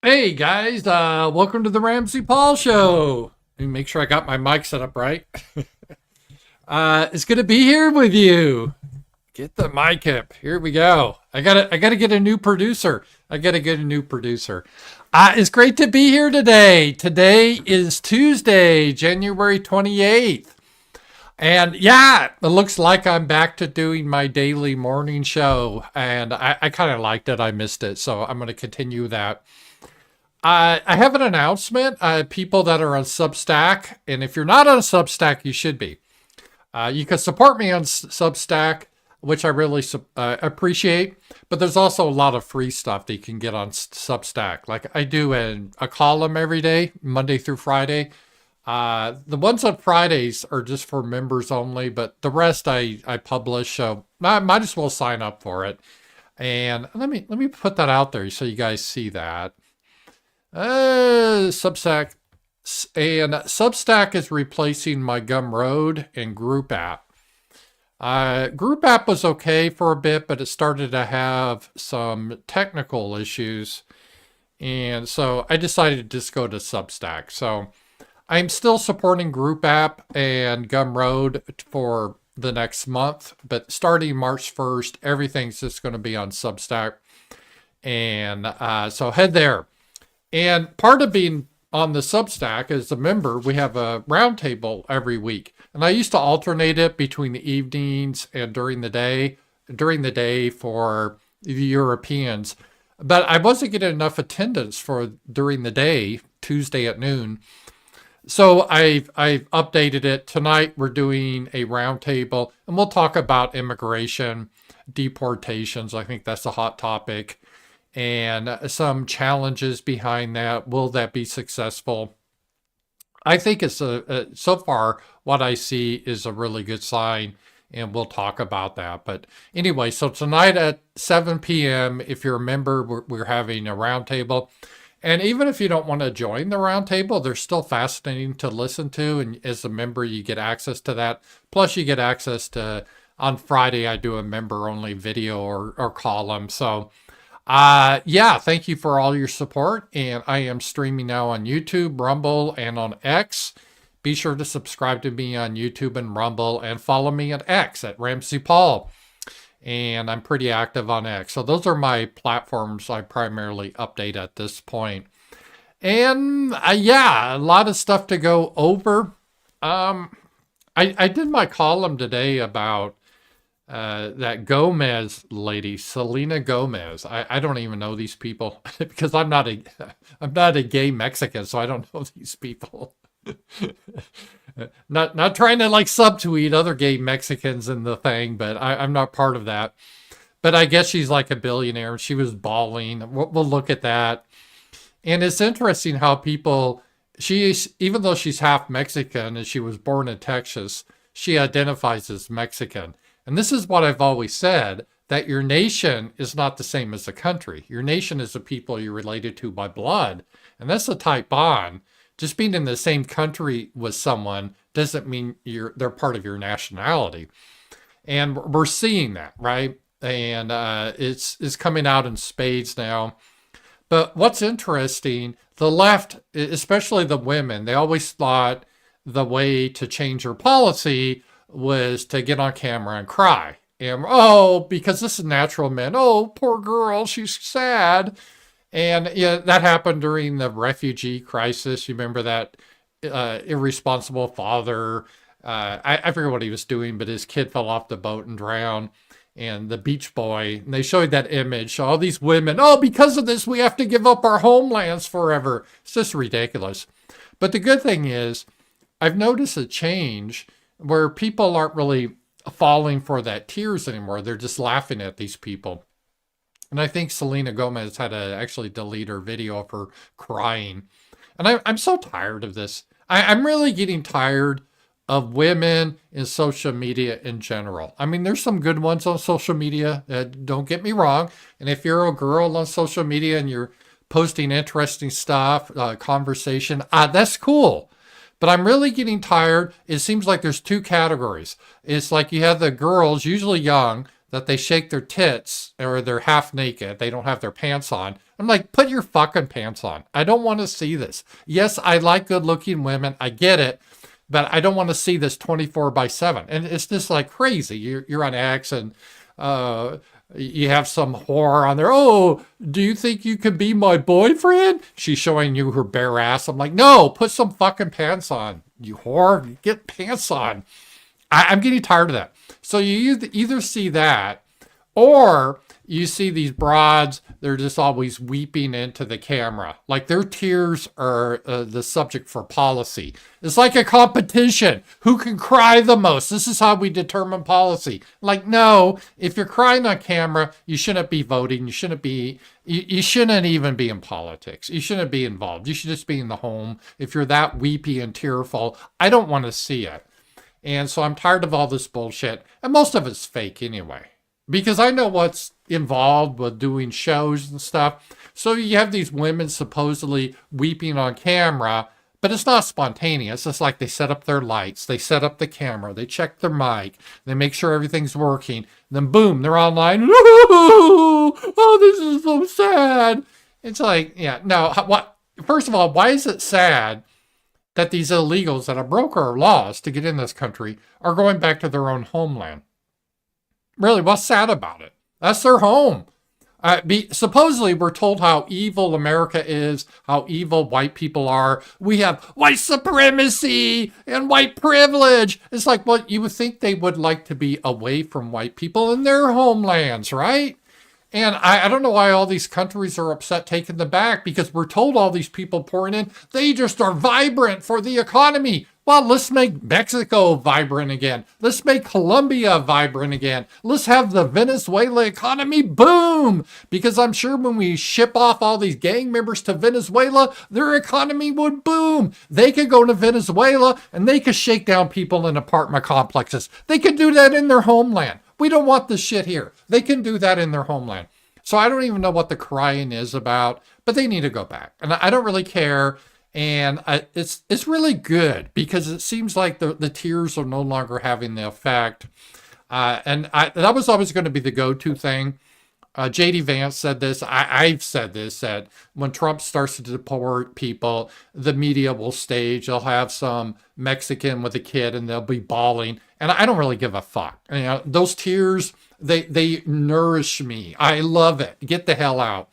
Hey guys, welcome to the RAMZPAUL show. Let me make sure I got my mic set up right. It's good to be here with you. Get the mic up. Here we go. I gotta get a new producer. It's great to be here today. Today is Tuesday, January 28th. And yeah, it looks like I'm back to doing my daily morning show. And I kind of liked it. I missed it. So I'm going to continue that. I have an announcement. People that are on Substack, and if you're not on Substack, you should be. You can support me on Substack, which I really appreciate. But there's also a lot of free stuff that you can get on Substack. Like I do a column every day, Monday through Friday. The ones on Fridays are just for members only, but the rest I publish. So I might as well sign up for it. And let me put that out there so you guys see that. Substack is replacing my Gumroad and Group App. Group App was okay for a bit, but it started to have some technical issues, and so I decided to just go to Substack. So I'm still supporting Group App and Gumroad for the next month, but starting March 1st, everything's just going to be on Substack, and so head there. And part of being on the Substack as a member, we have a roundtable every week. And I used to alternate it between the evenings and during the day for the Europeans. But I wasn't getting enough attendance for during the day, Tuesday at noon. So I've updated it. Tonight we're doing a roundtable, and we'll talk about immigration, deportations. I think that's a hot topic. And some challenges behind that. Will that be successful? I think it's so far what I see is a really good sign, and we'll talk about that. But anyway, so tonight at 7 p.m., if you're a member, we're having a roundtable. And even if you don't want to join the roundtable, they're still fascinating to listen to. And as a member, you get access to that. Plus, you get access to, on Friday, I do a member-only video or column. So thank you for all your support. And I am streaming now on YouTube, Rumble, and on X. Be sure to subscribe to me on YouTube and Rumble and follow me at X at RAMZPAUL. And I'm pretty active on X. So those are my platforms I primarily update at this point. And a lot of stuff to go over. I did my column today about that Gomez lady, Selena Gomez. I don't even know these people because I'm not a gay Mexican, so I don't know these people. not trying to like subtweet other gay Mexicans in the thing, but I'm not part of that. But I guess she's like a billionaire, and she was bawling. We'll look at that. And it's interesting how even though she's half Mexican and she was born in Texas, she identifies as Mexican. And this is what I've always said, that your nation is not the same as a country. Your nation is the people you're related to by blood. And that's a tight bond. Just being in the same country with someone doesn't mean they're part of your nationality. And we're seeing that, right? And it's coming out in spades now. But what's interesting, the left, especially the women, they always thought the way to change your policy was to get on camera and cry. And, because this is natural men. Oh, poor girl, she's sad. And yeah, that happened during the refugee crisis. You remember that irresponsible father. I forget what he was doing, but his kid fell off the boat and drowned. And the beach boy, and they showed that image. All these women, because of this, we have to give up our homelands forever. It's just ridiculous. But the good thing is, I've noticed a change where people aren't really falling for that tears anymore. They're just laughing at these people. And I think Selena Gomez had to actually delete her video of her crying. And I'm so tired of this. I'm really getting tired of women in social media in general. I mean, there's some good ones on social media, don't get me wrong. And if you're a girl on social media and you're posting interesting stuff, conversation, that's cool. But I'm really getting tired. It seems like there's two categories. It's like you have the girls, usually young, that they shake their tits or they're half naked. They don't have their pants on. I'm like, put your fucking pants on. I don't want to see this. Yes, I like good looking women. I get it. But I don't want to see this 24/7. And it's just like crazy. You're on X and you have some whore on there. Oh, do you think you could be my boyfriend? She's showing you her bare ass. I'm like, no, put some fucking pants on. You whore, get pants on. I'm getting tired of that. So you either see that or you see these broads, they're just always weeping into the camera. Like their tears are the subject for policy. It's like a competition. Who can cry the most? This is how we determine policy. Like, no, if you're crying on camera, you shouldn't be voting. You shouldn't even be in politics. You shouldn't be involved. You should just be in the home. If you're that weepy and tearful, I don't want to see it. And so I'm tired of all this bullshit. And most of it's fake anyway. Because I know what's involved with doing shows and stuff. So you have these women supposedly weeping on camera, but it's not spontaneous. It's like they set up their lights, they set up the camera, they check their mic, they make sure everything's working. Then boom, they're online. Oh, this is so sad. It's like, yeah, no, what? First of all, why is it sad that these illegals that have broke our laws to get in this country are going back to their own homeland? Really, what's sad about it? That's their home. Supposedly, we're told how evil America is, how evil white people are. We have white supremacy and white privilege. It's like, well, you would think they would like to be away from white people in their homelands, right? And I don't know why all these countries are upset taking them back, because we're told all these people pouring in, they just are vibrant for the economy. Well, let's make Mexico vibrant again. Let's make Colombia vibrant again. Let's have the Venezuela economy boom. Because I'm sure when we ship off all these gang members to Venezuela, their economy would boom. They could go to Venezuela and they could shake down people in apartment complexes. They could do that in their homeland. We don't want this shit here. They can do that in their homeland. So I don't even know what the crying is about, but they need to go back. And I don't really care. And it's really good because it seems like the tears are no longer having the effect. That was always going to be the go-to thing. J.D. Vance said this. I've said this, that when Trump starts to deport people, the media will stage. They'll have some Mexican with a kid and they'll be bawling. And I don't really give a fuck. You know, those tears, they nourish me. I love it. Get the hell out.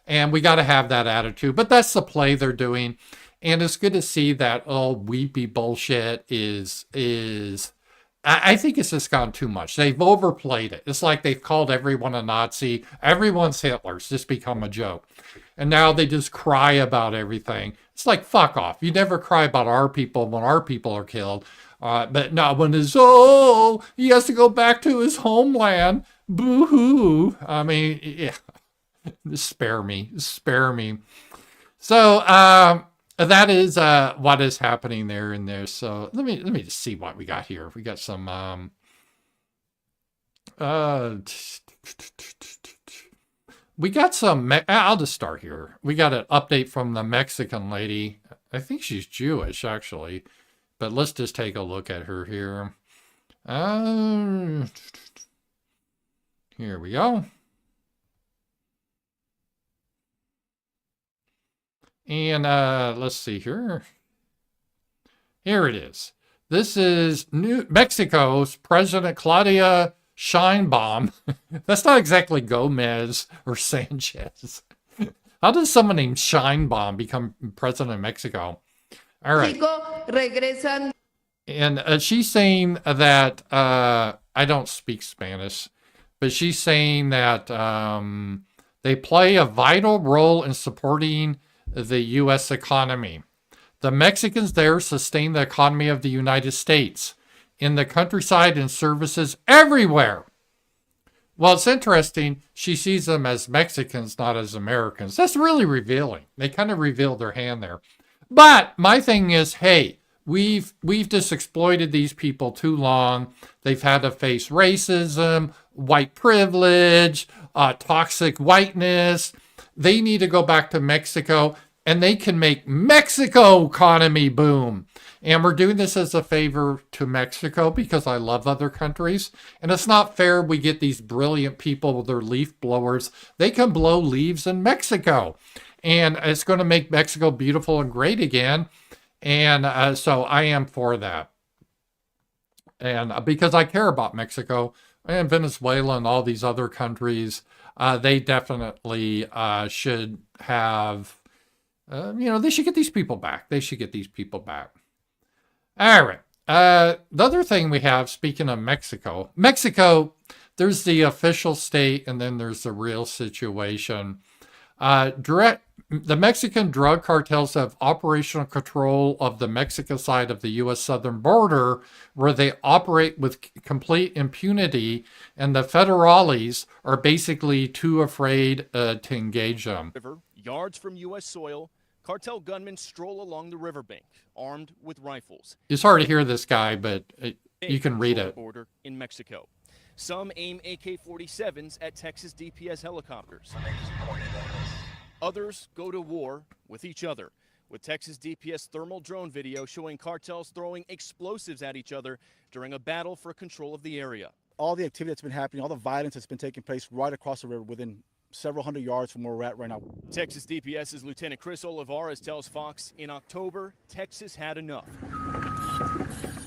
And we got to have that attitude. But that's the play they're doing. And it's good to see that weepy bullshit is I think it's just gone too much. They've overplayed it. It's like they've called everyone a Nazi. Everyone's Hitler. It's just become a joke. And now they just cry about everything. It's like, fuck off. You never cry about our people when our people are killed. But now when it's, he has to go back to his homeland. Boo-hoo. I mean, yeah. Spare me. So, that is what is happening there in there. So let me just see what we got here. We got some we got some I'll just start here. We got an update from the Mexican lady. I think she's Jewish actually, but let's just take a look at her here. Here we go. And let's see here. Here it is. This is Mexico's President Claudia Sheinbaum. That's not exactly Gomez or Sanchez. How does someone named Sheinbaum become president of Mexico? All right. And she's saying that, I don't speak Spanish, but she's saying that they play a vital role in supporting the U.S. economy. The Mexicans there sustain the economy of the United States in the countryside and services everywhere. Well, it's interesting. She sees them as Mexicans, not as Americans. That's really revealing. They kind of reveal their hand there. But my thing is, hey, we've just exploited these people too long. They've had to face racism, white privilege, toxic whiteness. They need to go back to Mexico and they can make Mexico economy boom. And we're doing this as a favor to Mexico because I love other countries. And it's not fair we get these brilliant people with their leaf blowers. They can blow leaves in Mexico. And it's going to make Mexico beautiful and great again. And so I am for that. And because I care about Mexico and Venezuela and all these other countries, they definitely should have, they should get these people back. They should get these people back. All right. The other thing we have, speaking of Mexico, there's the official state and then there's the real situation. The Mexican drug cartels have operational control of the Mexican side of the U.S. southern border, where they operate with complete impunity, and the federales are basically too afraid to engage them. Yards from U.S. soil, cartel gunmen stroll along the riverbank, armed with rifles. It's hard to hear this guy, but you can read it. Border in Mexico. Some aim AK-47s at Texas DPS helicopters. Others go to war with each other, with Texas DPS thermal drone video showing cartels throwing explosives at each other during a battle for control of the area. All the activity that's been happening, all the violence that's been taking place right across the river within several hundred yards from where we're at right now. Texas DPS's Lieutenant Chris Olivares tells Fox, in October, Texas had enough.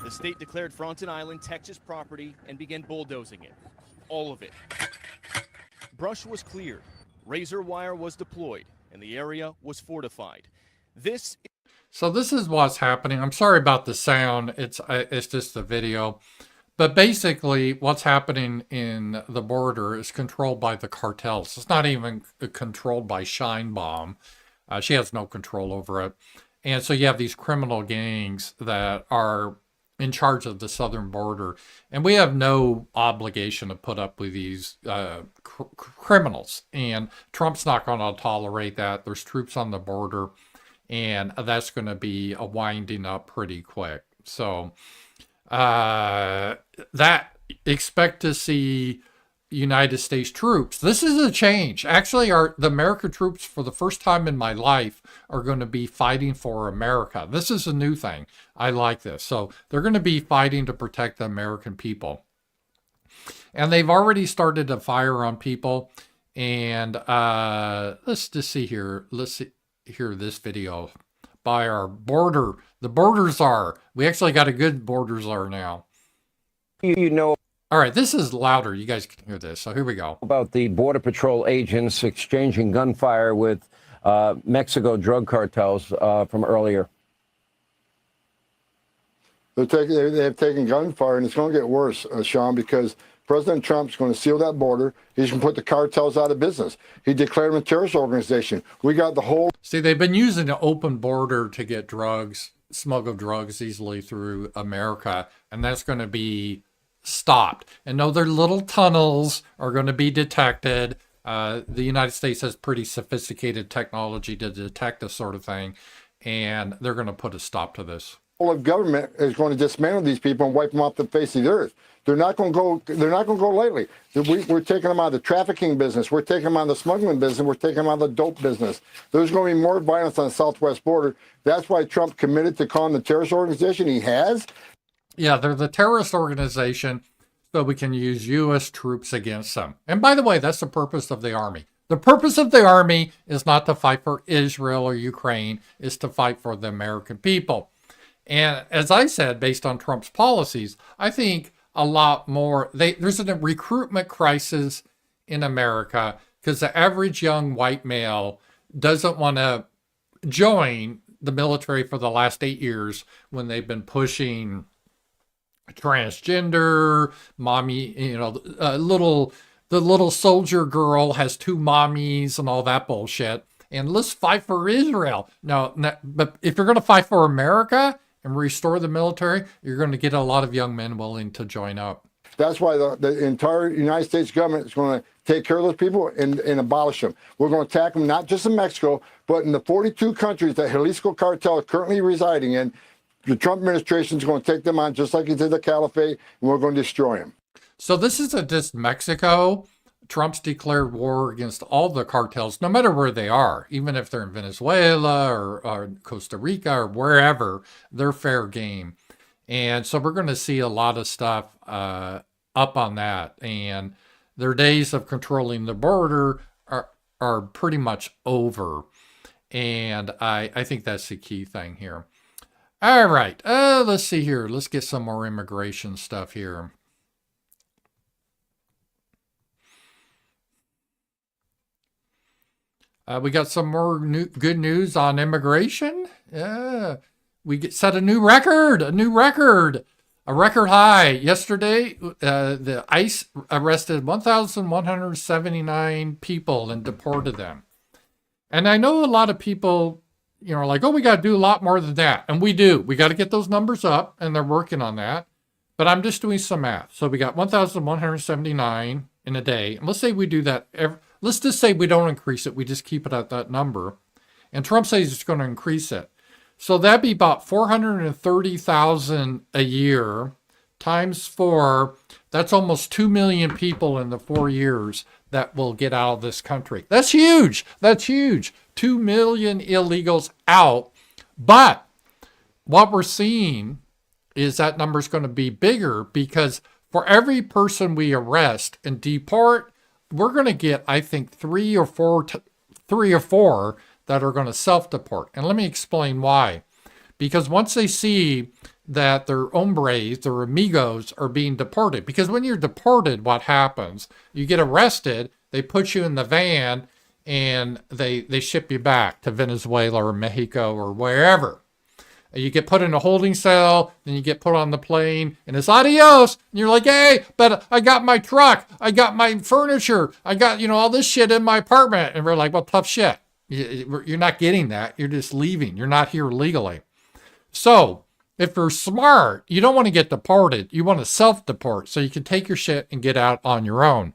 The state declared Fronten Island Texas property and began bulldozing it. All of it. Brush was cleared. Razor wire was deployed, and the area was fortified. So this is what's happening. I'm sorry about the sound. It's just the video. But basically, what's happening in the border is controlled by the cartels. It's not even controlled by Sheinbaum. She has no control over it. And so you have these criminal gangs that are in charge of the southern border. And we have no obligation to put up with these criminals. And Trump's not going to tolerate that. There's troops on the border. And that's going to be a winding up pretty quick. So expect to see United States troops. This is a change. Actually, the American troops, for the first time in my life, are going to be fighting for America. This is a new thing. I like this. So they're going to be fighting to protect the American people. And they've already started to fire on people. And let's just see here. Let's hear this video by our the border czar. We actually got a good border czar now. All right, this is louder. You guys can hear this. So here we go. About the Border Patrol agents exchanging gunfire with Mexico drug cartels from earlier. They've taken gunfire, and it's going to get worse, Sean, because President Trump's going to seal that border. He's going to put the cartels out of business. He declared them a terrorist organization. We got the whole... See, they've been using the open border to get smuggle drugs easily through America, and that's going to be stopped. And no, their little tunnels are going to be detected. The United States has pretty sophisticated technology to detect this sort of thing, and they're going to put a stop to this. Of government is going to dismantle these people and wipe them off the face of the earth. They're not going to go. They're not going to go lightly. We're taking them out of the trafficking business. We're taking them out of the smuggling business. We're taking them out of the dope business. There's going to be more violence on the southwest border. That's why Trump committed to calling the terrorist organization. He has. Yeah, they're the terrorist organization, so we can use U.S. troops against them. And by the way, that's the purpose of the army. The purpose of the army is not to fight for Israel or Ukraine. It's to fight for the American people. And as I said, based on Trump's policies, I think a lot more, there's a recruitment crisis in America because the average young white male doesn't want to join the military for the last 8 years when they've been pushing transgender, mommy, the little soldier girl has 2 mommies and all that bullshit. And let's fight for Israel. No, but if you're going to fight for America and restore the military, you're going to get a lot of young men willing to join up. That's why the entire United States government is going to take care of those people and abolish them. We're going to attack them not just in Mexico, but in the 42 countries that Jalisco cartel is currently residing in. The Trump administration is going to take them on just like he did the caliphate, and we're going to destroy them. So this isn't just Mexico. Trump's declared war against all the cartels, no matter where they are, even if they're in Venezuela or Costa Rica or wherever, they're fair game. And so we're going to see a lot of stuff up on that. And their days of controlling the border are pretty much over. And I think that's the key thing here. All right, let's see here. Let's get some more immigration stuff here. We got some more good news on immigration. Yeah, set a new record, a record high. Yesterday, the ICE arrested 1,179 people and deported them. And I know a lot of people, are like, oh, we got to do a lot more than that. And we do. We got to get those numbers up, and they're working on that. But I'm just doing some math. So we got 1,179 in a day. And let's say we do that. Let's just say we don't increase it. We just keep it at that number. And Trump says it's going to increase it. So that'd be about 430,000 a year times 4. That's almost 2 million people in the 4 years that will get out of this country. That's huge. 2 million illegals out. But what we're seeing is that number's going to be bigger because for every person we arrest and deport, we're going to get, I think, three or four that are going to self-deport. And let me explain why. Because once they see that their hombres, their amigos are being deported, because when you're deported, what happens? You get arrested, they put you in the van, and they ship you back to Venezuela or Mexico or wherever. You get put in a holding cell, then you get put on the plane, and it's adios. And you're like, hey, but I got my truck, I got my furniture, I got, all this shit in my apartment. And we're like, well, tough shit. You're not getting that. You're just leaving. You're not here legally. So if you're smart, you don't want to get deported. You want to self-deport so you can take your shit and get out on your own.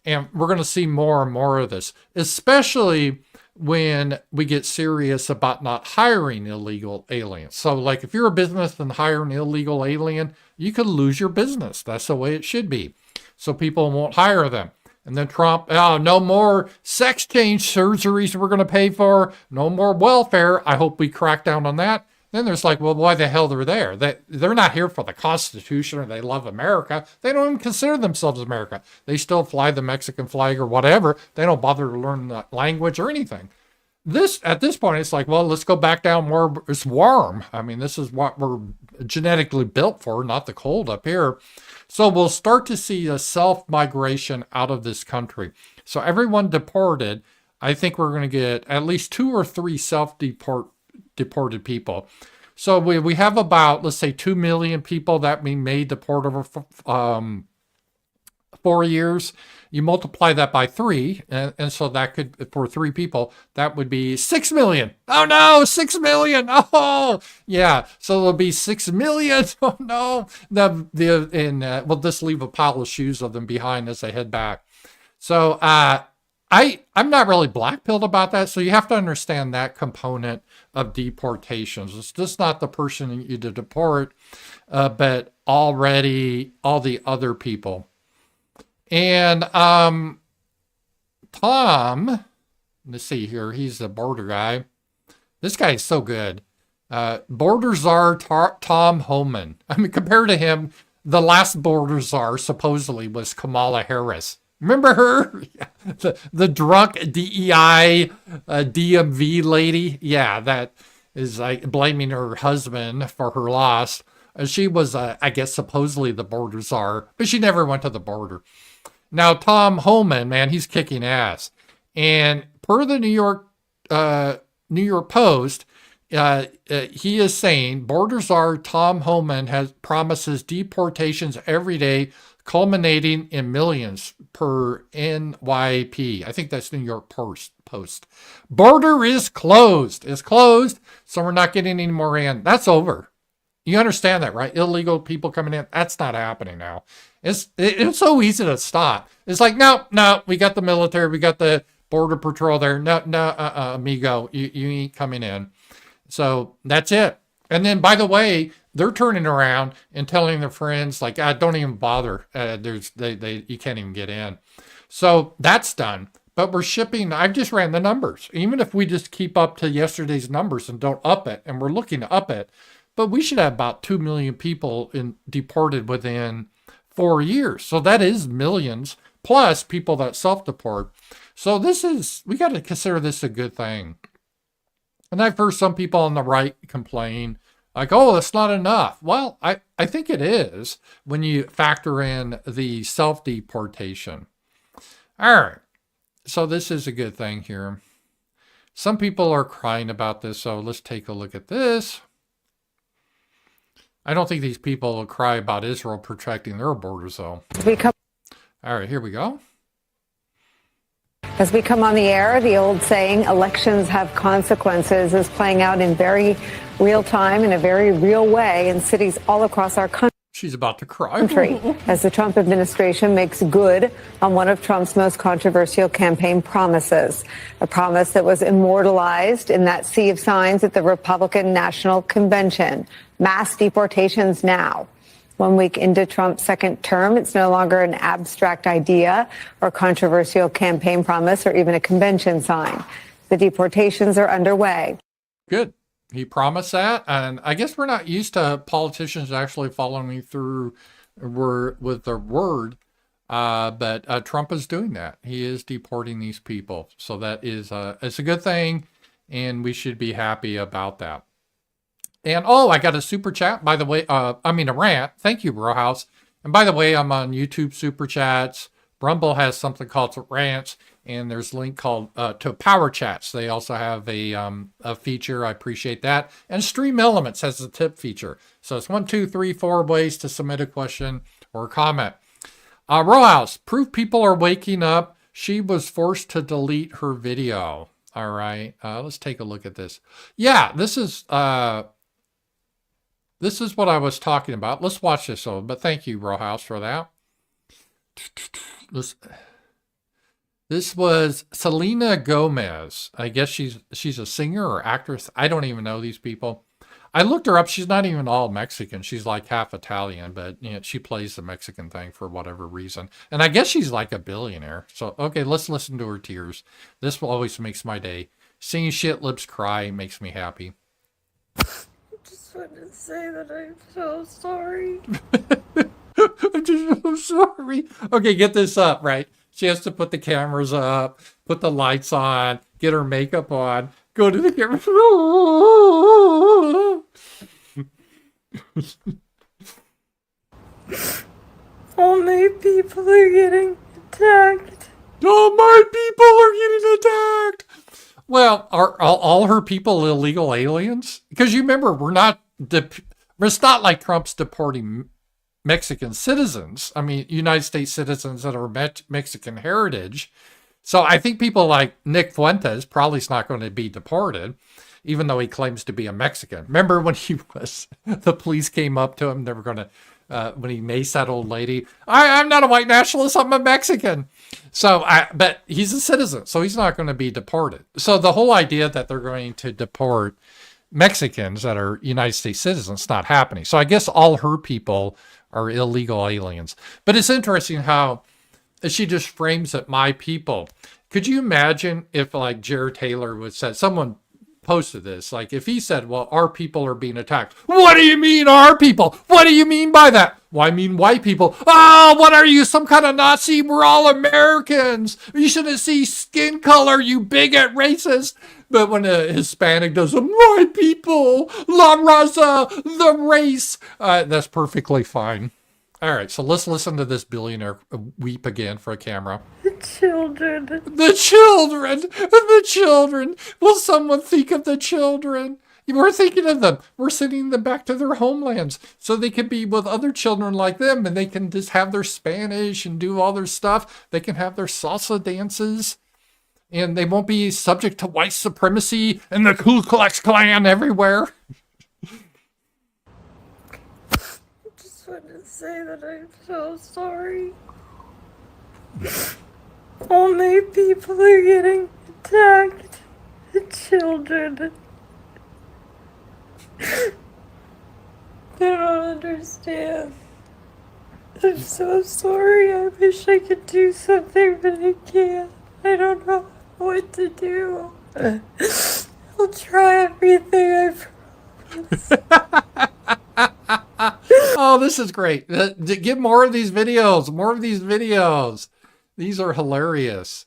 And we're going to see more and more of this, especially when we get serious about not hiring illegal aliens. So like if you're a business and hire an illegal alien, you could lose your business. That's the way it should be. So people won't hire them. And then Trump, no more sex change surgeries we're going to pay for. No more welfare. I hope we crack down on that. Then there's like, well, why the hell they're there? They're not here for the Constitution or they love America. They don't even consider themselves America. They still fly the Mexican flag or whatever. They don't bother to learn the language or anything. At this point, it's like, well, let's go back down where it's warm. I mean, this is what we're genetically built for, not the cold up here. So we'll start to see a self-migration out of this country. So everyone deported, I think we're going to get at least 2 or 3 deported people. So we have about, let's say, 2 million people that we may deport over 4 years. You multiply that by 3, and so that could, for 3 people, that would be 6 million. Oh no, 6 million. Oh yeah, so there'll be 6 million. Oh no, we'll just leave a pile of shoes of them behind as they head back. So I'm not really black-pilled about that. So you have to understand that component of deportations. It's just not the person you deport, but already all the other people. And Tom, let's see here. He's the border guy. This guy is so good. Border czar Tom Homan. I mean, compared to him, the last border czar supposedly was Kamala Harris. Remember her? the drunk DEI DMV lady? Yeah, that is like blaming her husband for her loss. She was, I guess, supposedly the border czar, but she never went to the border. Now, Tom Homan, man, he's kicking ass. And per the New York Post, he is saying border czar Tom Homan promises deportations every day, culminating in millions per NYP. I think that's New York Post. Border is closed. It's closed, so we're not getting any more in. That's over. You understand that, right? Illegal people coming in, that's not happening now. It's so easy to stop. It's like, no, we got the military, we got the border patrol there. No, amigo, you ain't coming in. So that's it. And then, by the way, they're turning around and telling their friends, like, don't even bother. You can't even get in. So that's done. But we're shipping, I've just ran the numbers. Even if we just keep up to yesterday's numbers and don't up it, and we're looking to up it, but we should have about 2 million people deported within 4 years. So that is millions, plus people that self-deport. So we got to consider this a good thing. And I've heard some people on the right complain, like, oh, that's not enough. Well, I think it is when you factor in the self-deportation. All right. So this is a good thing here. Some people are crying about this, so let's take a look at this. I don't think these people will cry about Israel protecting their borders, though. All right, here we go. As we come on the air, the old saying, elections have consequences, is playing out in very real time, in a very real way, in cities all across our country. She's about to cry. As the Trump administration makes good on one of Trump's most controversial campaign promises, a promise that was immortalized in that sea of signs at the Republican National Convention. Mass deportations now. 1 week into Trump's second term, it's no longer an abstract idea or controversial campaign promise or even a convention sign. The deportations are underway. Good. He promised that, and I guess we're not used to politicians actually following through with their word, but Trump is doing that. He is deporting these people, so that is it's a good thing, and we should be happy about that. And oh, I got a super chat, by the way. A rant. Thank you, Rowhouse. And by the way, I'm on YouTube super chats. Rumble has something called rants, and there's a link called to Powerchats. They also have a feature. I appreciate that. And Stream Elements has a tip feature. So it's 1, 2, 3, 4 ways to submit a question or a comment. Rowhouse, proof people are waking up. She was forced to delete her video. All right, let's take a look at this. Yeah, this is what I was talking about. Let's watch this. But thank you, Rowhouse, for that. This was Selena Gomez. I guess she's a singer or actress. I don't even know these people. I looked her up. She's not even all Mexican. She's like half Italian, but she plays the Mexican thing for whatever reason. And I guess she's like a billionaire. So, okay, let's listen to her tears. This always makes my day. Seeing shit lips cry makes me happy. I just want to say that I'm so sorry. I'm just so sorry. Okay, get this up, right? She has to put the cameras up, put the lights on, get her makeup on, go to the camera. All my people are getting attacked. All my people are getting attacked. Well, are all her people illegal aliens? Because you remember, it's not like Trump's deporting Mexican citizens. I mean, United States citizens that are Mexican heritage. So I think people like Nick Fuentes probably is not going to be deported, even though he claims to be a Mexican. Remember when the police came up to him, they were going to, when he maced that old lady, I'm not a white nationalist, I'm a Mexican. So, but he's a citizen, so he's not going to be deported. So the whole idea that they're going to deport Mexicans that are United States citizens, it's not happening. So I guess all her people are illegal aliens. But it's interesting how she just frames it, my people. Could you imagine if like Jared Taylor would say, someone posted this, like if he said, well, our people are being attacked. What do you mean our people? What do you mean by that? Well, I mean white people. Oh, what are you, some kind of Nazi? We're all Americans. You shouldn't see skin color, you bigot, racist. But when a Hispanic does white people, la raza, the race, that's perfectly fine. All right, so let's listen to this billionaire weep again for a camera. The children. The children. The children. Will someone think of the children? We're thinking of them. We're sending them back to their homelands so they can be with other children like them, and they can just have their Spanish and do all their stuff. They can have their salsa dances, and they won't be subject to white supremacy and the Ku Klux Klan everywhere. I just want to say that I'm so sorry. All my people are getting attacked. The children. They don't understand. I'm so sorry. I wish I could do something, but I can't. I don't know what to do. I'll try everything. I promise. Oh, this is great. Get more of these videos. More of these videos. These are hilarious.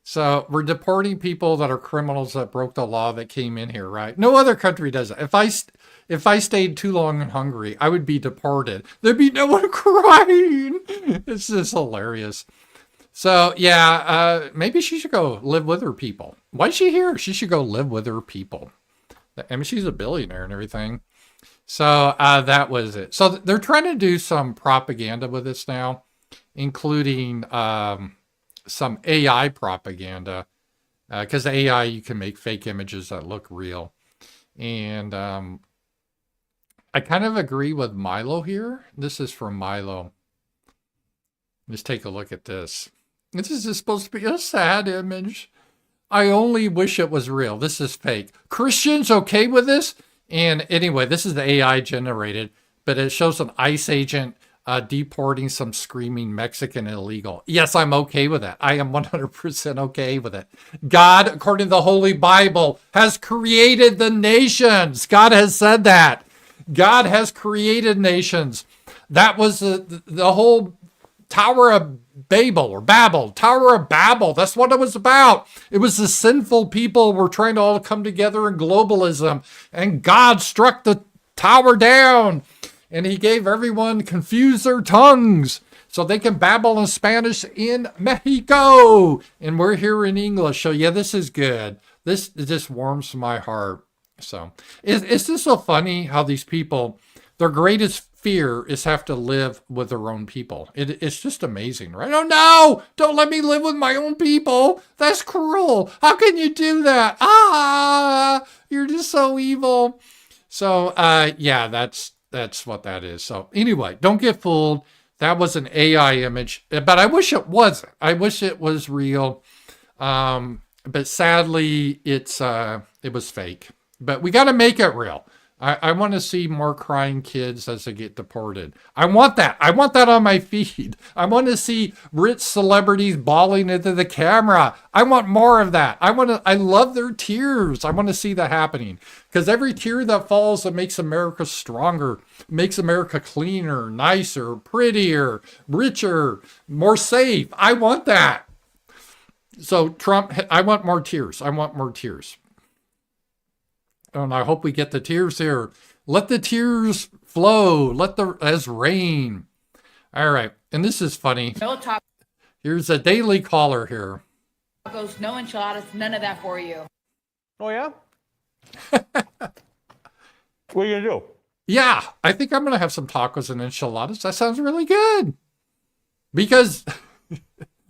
So we're deporting people that are criminals that broke the law that came in here, right? No other country does it. If I stayed too long in Hungary, I would be deported. There'd be no one crying. It's just hilarious. So yeah, maybe she should go live with her people. Why is she here? She should go live with her people. I mean, she's a billionaire and everything. So that was it. So they're trying to do some propaganda with this now, including some AI propaganda, because AI, you can make fake images that look real. And I kind of agree with Milo here. This is from Milo. Let's take a look at this. This is supposed to be a sad image. I only wish it was real. This is fake. Christians okay with this? And anyway, this is the AI generated, but it shows an ICE agent deporting some screaming Mexican illegal. Yes, I'm okay with that. I am 100% okay with it. God, according to the Holy Bible, has created the nations. God has said that. God has created nations. That was the whole Tower of Babel or Babel, Tower of Babel. That's what it was about. It was the sinful people were trying to all come together in globalism, and God struck the tower down, and he gave everyone confuse their tongues so they can babble in Spanish in Mexico. And we're here in English. So yeah, this is good. This just warms my heart. So it's just so funny how these people, their greatest fear is have to live with their own people. It's just amazing, right? Oh no, don't let me live with my own people. That's cruel. How can you do that? You're just so evil. So yeah, that's what that is. So anyway, don't get fooled. That was an AI image, but I wish it wasn't. I wish it was real. But sadly, it was fake. But we got to make it real. I want to see more crying kids as they get deported. I want that. I want that on my feed. I want to see rich celebrities bawling into the camera. I want more of that. I love their tears. I want to see that happening. Because every tear that falls, that makes America stronger, makes America cleaner, nicer, prettier, richer, more safe. I want that. So Trump, I want more tears. I want more tears. And I hope we get the tears here. Let the tears flow. As rain. All right. And this is funny. No tacos, Here's a daily caller here. no enchiladas, none of that for you. Oh, yeah? What are you going to do? Yeah, I think I'm going to have some tacos and enchiladas. That sounds really good. Because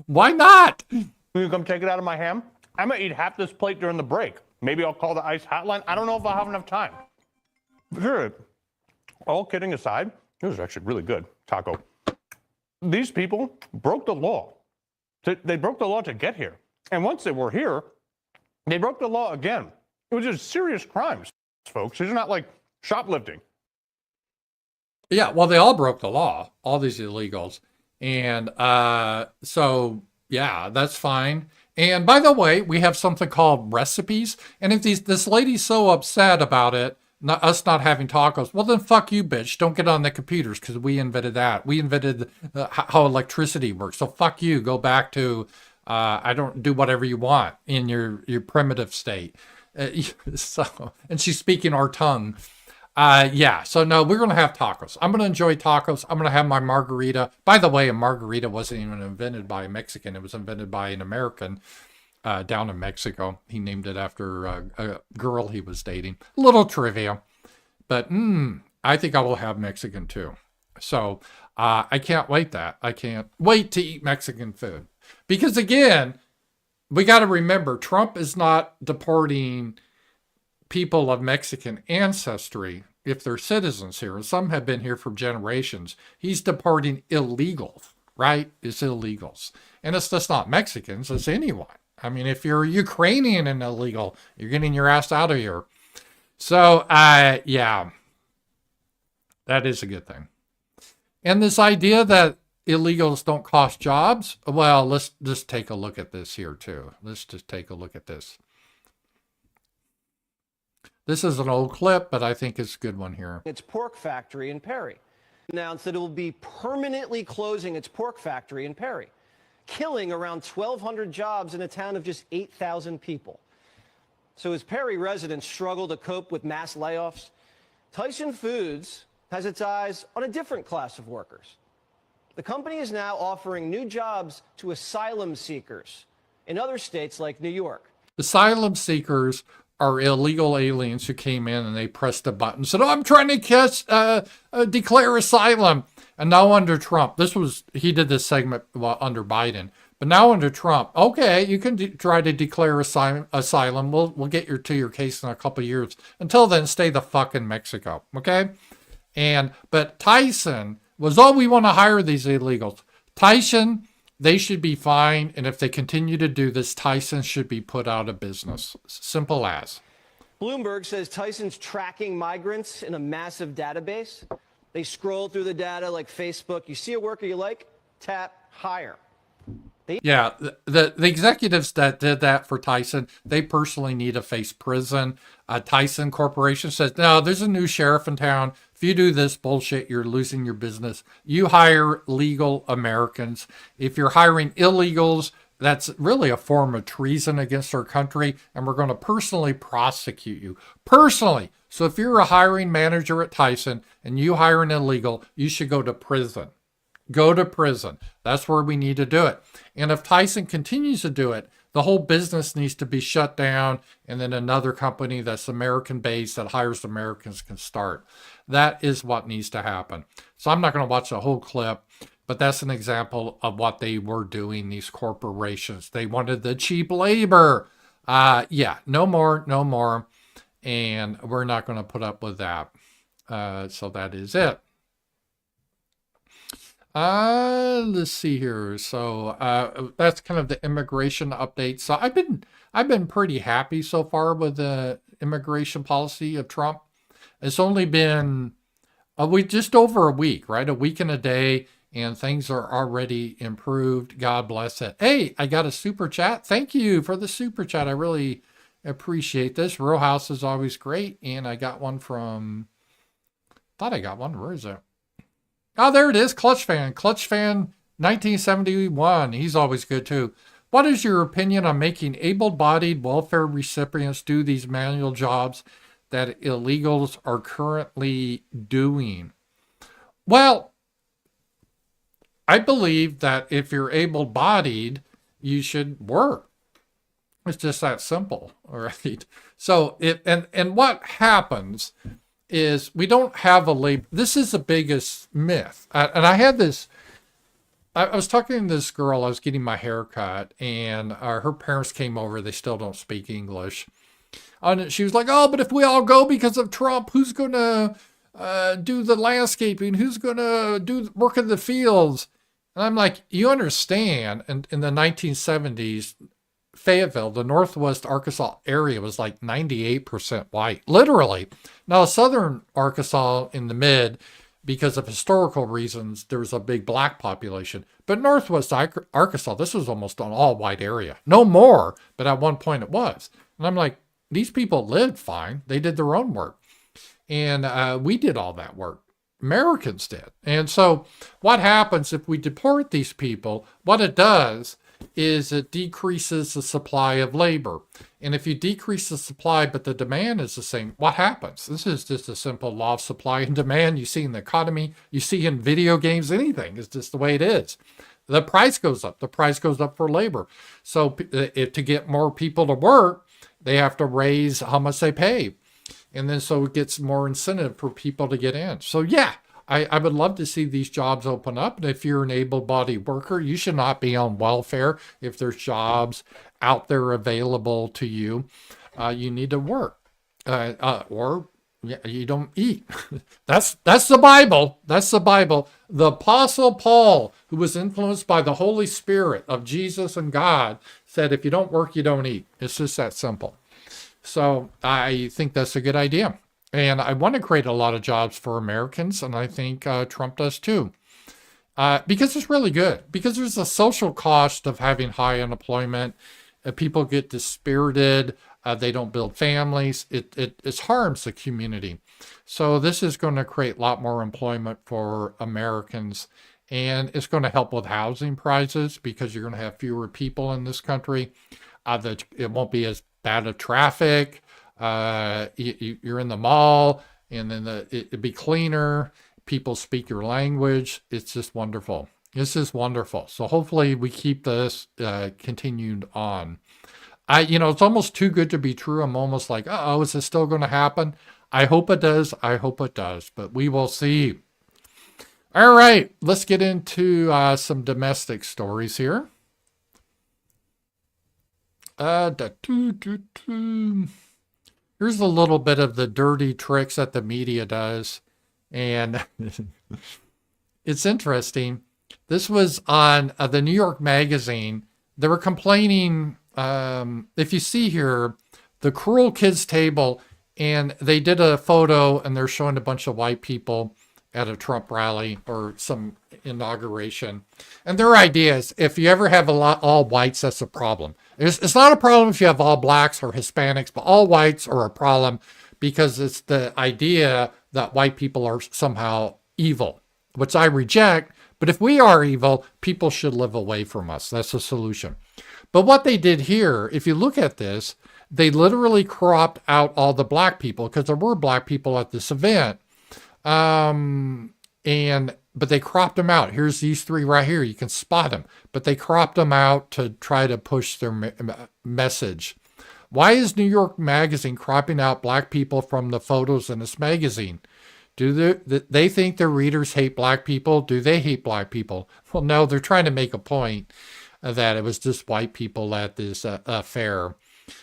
why not? Will you come take it out of my ham? I'm going to eat half this plate during the break. Maybe I'll call the ICE hotline. I don't know if I'll have enough time. Sure. All kidding aside, it was actually really good taco. These people broke the law. They broke the law to get here. And once they were here, they broke the law again. It was just serious crimes, folks. These are not like shoplifting. Yeah, well, they all broke the law, all these illegals. And so, yeah, that's fine. And by the way, we have something called recipes. And if this lady's so upset about it, us not having tacos, well, then fuck you, bitch. Don't get on the computers because we invented that. We invented how electricity works. So fuck you. Go back to, I don't do whatever you want in your primitive state. And she's speaking our tongue. Yeah, so no, we're going to have tacos. I'm going to enjoy tacos. I'm going to have my margarita. By the way, a margarita wasn't even invented by a Mexican. It was invented by an American down in Mexico. He named it after a girl he was dating. A little trivia. But I think I will have Mexican too. So I can't wait that. I can't wait to eat Mexican food. Because again, we got to remember, Trump is not deporting people of Mexican ancestry if they're citizens here. And some have been here for generations. He's deporting illegals, right? It's illegals. And it's just not Mexicans, it's anyone. I mean, if you're Ukrainian and illegal, you're getting your ass out of here. So, yeah, that is a good thing. And this idea that illegals don't cost jobs? Well, let's just take a look at this here too. Let's just take a look at this. This is an old clip, but I think it's a good one here. Its pork factory in Perry announced that it will be permanently closing its pork factory in Perry, killing around 1,200 jobs in a town of just 8,000 people. So as Perry residents struggle to cope with mass layoffs, Tyson Foods has its eyes on a different class of workers. The company is now offering new jobs to asylum seekers in other states like New York. Asylum seekers are illegal aliens who came in and they pressed a button and said, oh, I'm trying to declare asylum. And now under Trump, he did this segment under Biden, but now under Trump, okay, you can try to declare asylum. We'll get to your case in a couple of years. Until then, stay the fuck in Mexico, okay? But Tyson was, we want to hire these illegals. Tyson, they should be fined, and if they continue to do this, Tyson should be put out of business. Simple as. Bloomberg says Tyson's tracking migrants in a massive database. They scroll through the data like Facebook. You see a worker you like, tap hire. Yeah, the executives that did that for Tyson, they personally need to face prison. Tyson Corporation says, no, there's a new sheriff in town. If you do this bullshit, you're losing your business. You hire legal Americans. If you're hiring illegals, that's really a form of treason against our country, and we're going to personally prosecute you. Personally. So if you're a hiring manager at Tyson and you hire an illegal, you should go to prison. Go to prison. That's where we need to do it. And if Tyson continues to do it, the whole business needs to be shut down, and then another company that's American-based that hires Americans can start. That is what needs to happen. So I'm not going to watch the whole clip, but that's an example of what they were doing, these corporations. They wanted the cheap labor. Yeah, no more. And we're not going to put up with that. So that is it. Let's see here. So that's kind of the immigration update. So I've been pretty happy so far with the immigration policy of Trump. It's only been just over a week, right? A week and a day, and things are already improved. God bless it. Hey, I got a super chat. Thank you for the super chat. I really appreciate this. Row House is always great, and I got one from. Thought I got one. Where is it? Oh, there it is. Clutch Fan 1971. He's always good too. What is your opinion on making able-bodied welfare recipients do these manual jobs that illegals are currently doing? Well, I believe that if you're able-bodied, you should work. It's just that simple, all right? So and what happens is we don't have a labor. This is the biggest myth. And I had this, I was talking to this girl, I was getting my hair cut, and her parents came over. They still don't speak English. And she was like, oh, but if we all go because of Trump, who's going to do the landscaping? Who's going to do work in the fields? And I'm like, you understand, in the 1970s, Fayetteville, the Northwest Arkansas area, was like 98% white, literally. Now, southern Arkansas in the mid, because of historical reasons, there was a big black population. But Northwest Arkansas, this was almost an all-white area. No more, but at one point it was. And I'm like, these people lived fine. They did their own work. And we did all that work. Americans did. And so what happens if we deport these people? What it does is it decreases the supply of labor. And if you decrease the supply, but the demand is the same, what happens? This is just a simple law of supply and demand. You see in the economy, you see in video games, anything. It's just the way it is. The price goes up. The price goes up for labor. So to get more people to work, they have to raise how much they pay. And then so it gets more incentive for people to get in. So yeah, I would love to see these jobs open up. And if you're an able-bodied worker, you should not be on welfare. If there's jobs out there available to you, you need to work. Or you don't eat. That's the Bible. That's the Bible. The Apostle Paul, who was influenced by the Holy Spirit of Jesus and God, said, if you don't work, you don't eat. It's just that simple. So I think that's a good idea. And I want to create a lot of jobs for Americans, and I think Trump does too. because it's really good. Because there's a social cost of having high unemployment. People get dispirited. They don't build families. It harms the community. So this is going to create a lot more employment for Americans. And it's going to help with housing prices because you're going to have fewer people in this country. It won't be as bad of traffic. You're in the mall, and then it'd be cleaner. People speak your language. It's just wonderful. This is wonderful. So hopefully we keep this continued on. It's almost too good to be true. I'm almost like, oh, is this still going to happen? I hope it does. I hope it does. But we will see. All right, let's get into some domestic stories here. Here's a little bit of the dirty tricks that the media does. And it's interesting. This was on the New York Magazine. They were complaining, if you see here, the cruel kids table, and they did a photo and they're showing a bunch of white people at a Trump rally or some inauguration. And their idea is if you ever have all whites, that's a problem. It's not a problem if you have all blacks or Hispanics, but all whites are a problem because it's the idea that white people are somehow evil, which I reject. But if we are evil, people should live away from us. That's the solution. But what they did here, if you look at this, they literally cropped out all the black people because there were black people at this event. But they cropped them out. Here's these three right here. You can spot them. But they cropped them out to try to push their message. Why is New York Magazine cropping out black people from the photos in this magazine? Do they think their readers hate black people? Do they hate black people? Well, no, they're trying to make a point that it was just white people at this fair.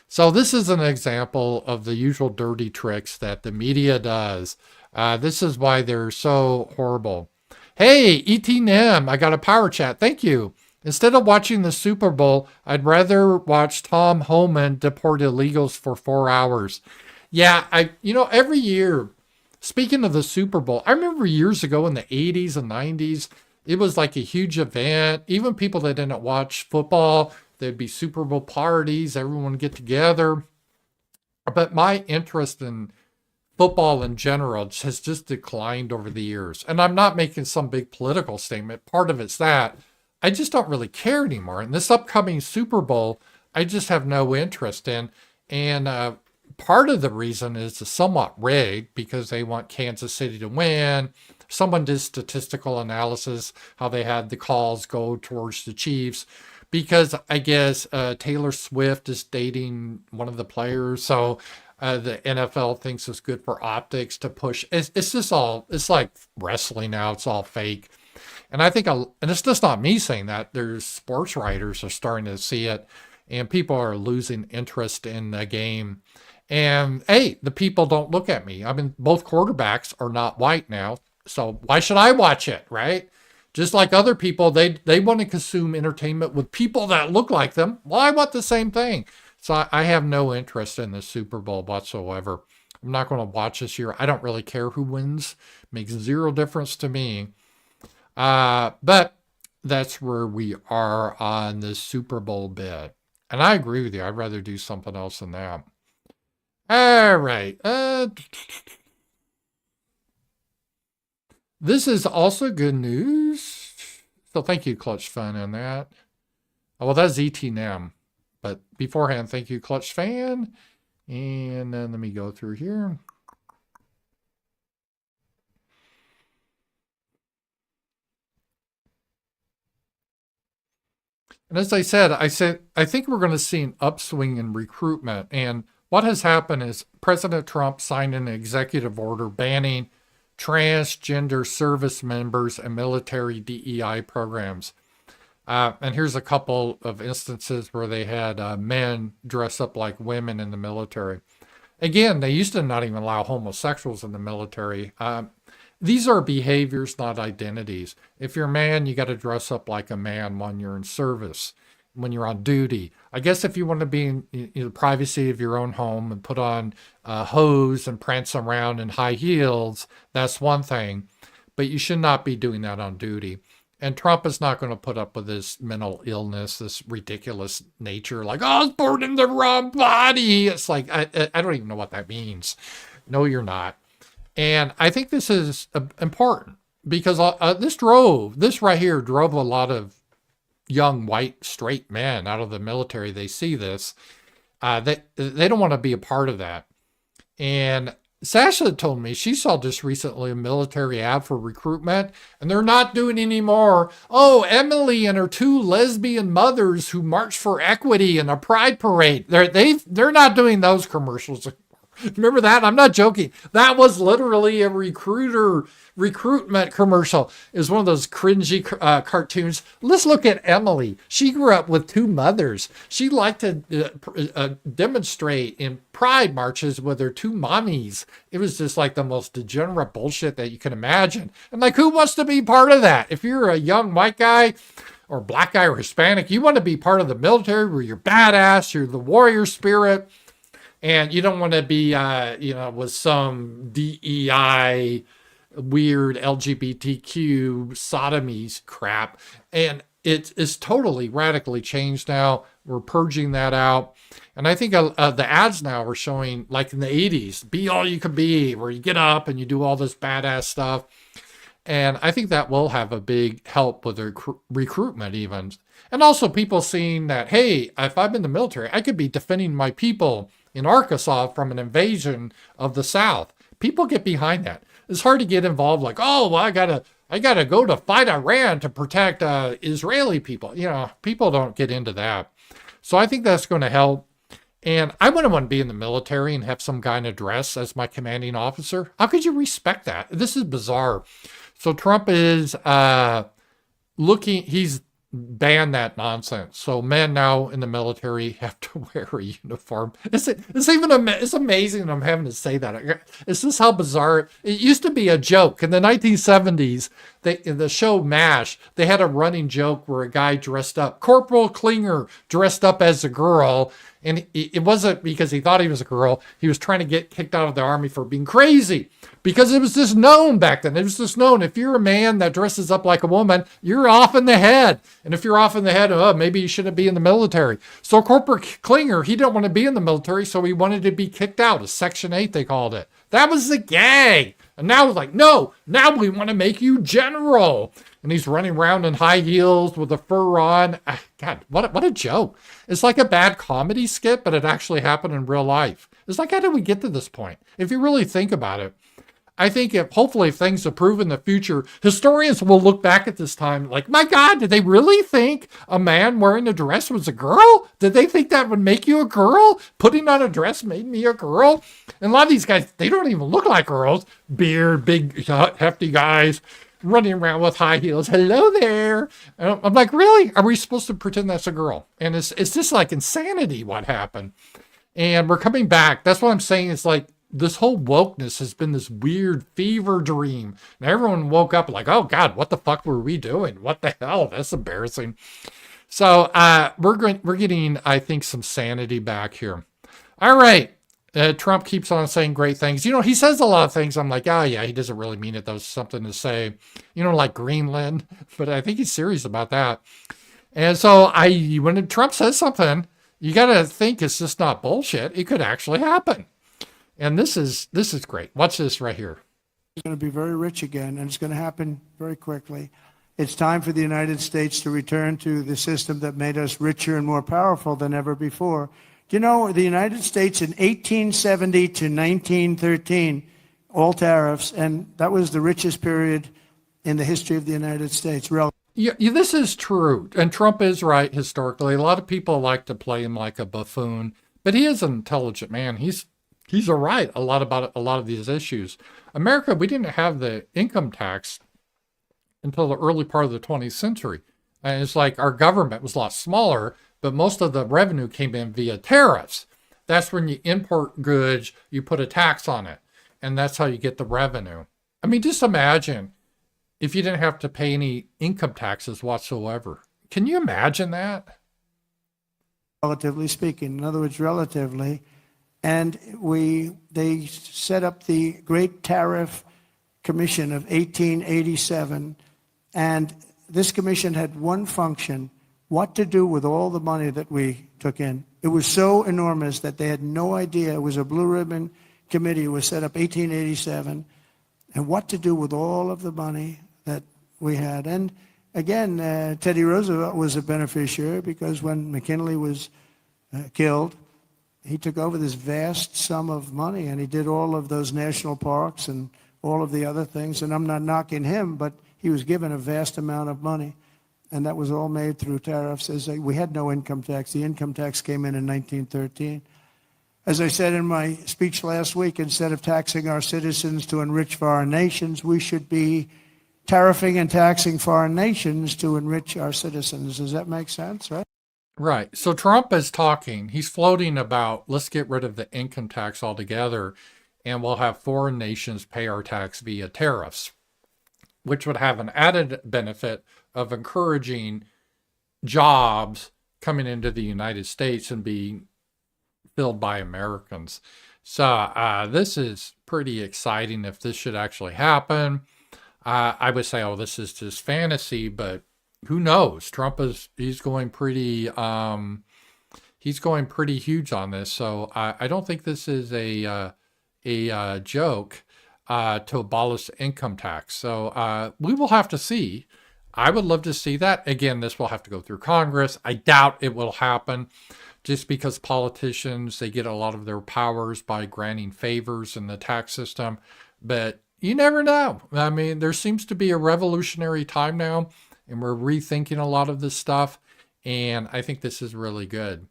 So this is an example of the usual dirty tricks that the media does. This is why they're so horrible. Hey, ETNM, I got a power chat. Thank you. Instead of watching the Super Bowl, I'd rather watch Tom Homan deport illegals for 4 hours. Yeah, every year, speaking of the Super Bowl, I remember years ago in the 80s and 90s, it was like a huge event. Even people that didn't watch football, there'd be Super Bowl parties, everyone would get together. But my interest in football in general has just declined over the years. And I'm not making some big political statement. Part of it's that I just don't really care anymore. And this upcoming Super Bowl, I just have no interest in. And part of the reason is it's somewhat rigged because they want Kansas City to win. Someone did statistical analysis, how they had the calls go towards the Chiefs. Because I guess Taylor Swift is dating one of the players. So the NFL thinks it's good for optics to push. It's just all, it's like wrestling now. It's all fake. And I think, and it's just not me saying that. There's sports writers are starting to see it. And people are losing interest in the game. And hey, the people don't look at me. I mean, both quarterbacks are not white now. So why should I watch it, right? Just like other people, they want to consume entertainment with people that look like them. Well, I want the same thing. So I have no interest in the Super Bowl whatsoever. I'm not going to watch this year. I don't really care who wins. Makes zero difference to me. But that's where we are on the Super Bowl bit. And I agree with you. I'd rather do something else than that. All right. This is also good news. So thank you, Clutch Fan, on that. Oh, well, that's ETNM. But beforehand, thank you, Clutch Fan. And then let me go through here. And as I said, I think we're going to see an upswing in recruitment. And what has happened is President Trump signed an executive order banning transgender service members and military DEI programs. And here's a couple of instances where they had men dress up like women in the military. Again, they used to not even allow homosexuals in the military. These are behaviors, not identities. If you're a man, you got to dress up like a man when you're in service, when you're on duty. I guess if you want to be in the privacy of your own home and put on hose and prance around in high heels, that's one thing. But you should not be doing that on duty. And Trump is not going to put up with this mental illness, this ridiculous nature, like, oh, I was born in the wrong body. It's like, I don't even know what that means. No, you're not. And I think this is important because this right here drove a lot of young, white, straight men out of the military. They see this. They don't want to be a part of that. And Sasha told me she saw just recently a military ad for recruitment, and they're not doing any more. Oh, Emily and her 2 lesbian mothers who marched for equity in a pride parade. They're not doing those commercials. Remember that? I'm not joking. That was literally a recruitment commercial. It was one of those cringy cartoons. Let's look at Emily. She grew up with 2 mothers. She liked to demonstrate in pride marches with her 2 mommies. It was just like the most degenerate bullshit that you can imagine. And like, who wants to be part of that? If you're a young white guy or black guy or Hispanic, you want to be part of the military where you're badass, you're the warrior spirit. And you don't want to be, with some DEI, weird LGBTQ sodomies crap. And it's totally radically changed now. We're purging that out. And I think the ads now are showing, like in the 80s, be all you can be, where you get up and you do all this badass stuff. And I think that will have a big help with the recruitment even. And also people seeing that, hey, if I'm in the military, I could be defending my people in Arkansas from an invasion of the South. People get behind that. It's hard to get involved like, oh, well, I gotta go to fight Iran to protect Israeli people. People don't get into that. So I think that's going to help. And I wouldn't want to be in the military and have some guy in a dress as my commanding officer. How could you respect that? This is bizarre. So Trump is he's banned that nonsense. So men now in the military have to wear a uniform. It's amazing I'm having to say that. It's just how bizarre. It used to be a joke. In the 1970s, in the show MASH, they had a running joke where a guy dressed up, Corporal Klinger dressed up as a girl. And it wasn't because he thought he was a girl. He was trying to get kicked out of the army for being crazy. Because it was just known back then. It was just known. If you're a man that dresses up like a woman, you're off in the head. And if you're off in the head, maybe you shouldn't be in the military. So Corporal Klinger, he didn't want to be in the military, so he wanted to be kicked out. A Section 8, they called it. That was the gag. And now it's like, no, now we want to make you general. And he's running around in high heels with a fur on. God, what a joke. It's like a bad comedy skit, but it actually happened in real life. It's like, how did we get to this point? If you really think about it, I think hopefully if things improve in the future, historians will look back at this time like, my God, did they really think a man wearing a dress was a girl? Did they think that would make you a girl? Putting on a dress made me a girl? And a lot of these guys, they don't even look like girls. Beard, big, hefty guys running around with high heels. Hello there. And I'm like, really? Are we supposed to pretend that's a girl? And it's just like insanity what happened. And we're coming back. That's what I'm saying. It's like, this whole wokeness has been this weird fever dream. And everyone woke up like, oh God, what the fuck were we doing? What the hell? That's embarrassing. So we're getting, I think, some sanity back here. All right. Trump keeps on saying great things. He says a lot of things. I'm like, oh yeah, he doesn't really mean it. That was something to say, like Greenland. But I think he's serious about that. And so when Trump says something, you got to think it's just not bullshit. It could actually happen. And this is great. Watch this right here. It's going to be very rich again, and it's going to happen very quickly. It's time for the United States to return to the system that made us richer and more powerful than ever before. Do you know the United States in 1870 to 1913, all tariffs, and that was the richest period in the history of the United States. Yeah, this is true, and Trump is right historically. A lot of people like to play him like a buffoon, but he is an intelligent man. He's right about a lot of these issues. America, we didn't have the income tax until the early part of the 20th century. And it's like our government was a lot smaller, but most of the revenue came in via tariffs. That's when you import goods, you put a tax on it, and that's how you get the revenue. I mean, just imagine if you didn't have to pay any income taxes whatsoever. Can you imagine that? Relatively speaking, in other words, relatively. And they set up the Great Tariff Commission of 1887, and this commission had one function: what to do with all the money that we took in. It was so enormous that they had no idea. It was a blue ribbon committee. It was set up 1887, and what to do with all of the money that we had. And again, Teddy Roosevelt was a beneficiary, because when McKinley was killed, he took over this vast sum of money, and he did all of those national parks and all of the other things. And I'm not knocking him, but he was given a vast amount of money, and that was all made through tariffs. We had no income tax. The income tax came in 1913. As I said in my speech last week, instead of taxing our citizens to enrich foreign nations, we should be tariffing and taxing foreign nations to enrich our citizens. Does that make sense, right? Right. So Trump is talking, he's floating about, let's get rid of the income tax altogether, and we'll have foreign nations pay our tax via tariffs, which would have an added benefit of encouraging jobs coming into the United States and being filled by Americans. So this is pretty exciting if this should actually happen. I would say, oh, this is just fantasy, but who knows? Trump he's going pretty huge on this. So I don't think this is a joke to abolish income tax. So we will have to see. I would love to see that. Again, this will have to go through Congress. I doubt it will happen, just because politicians, they get a lot of their powers by granting favors in the tax system. But you never know. I mean, there seems to be a revolutionary time now, and we're rethinking a lot of this stuff. And I think this is really good.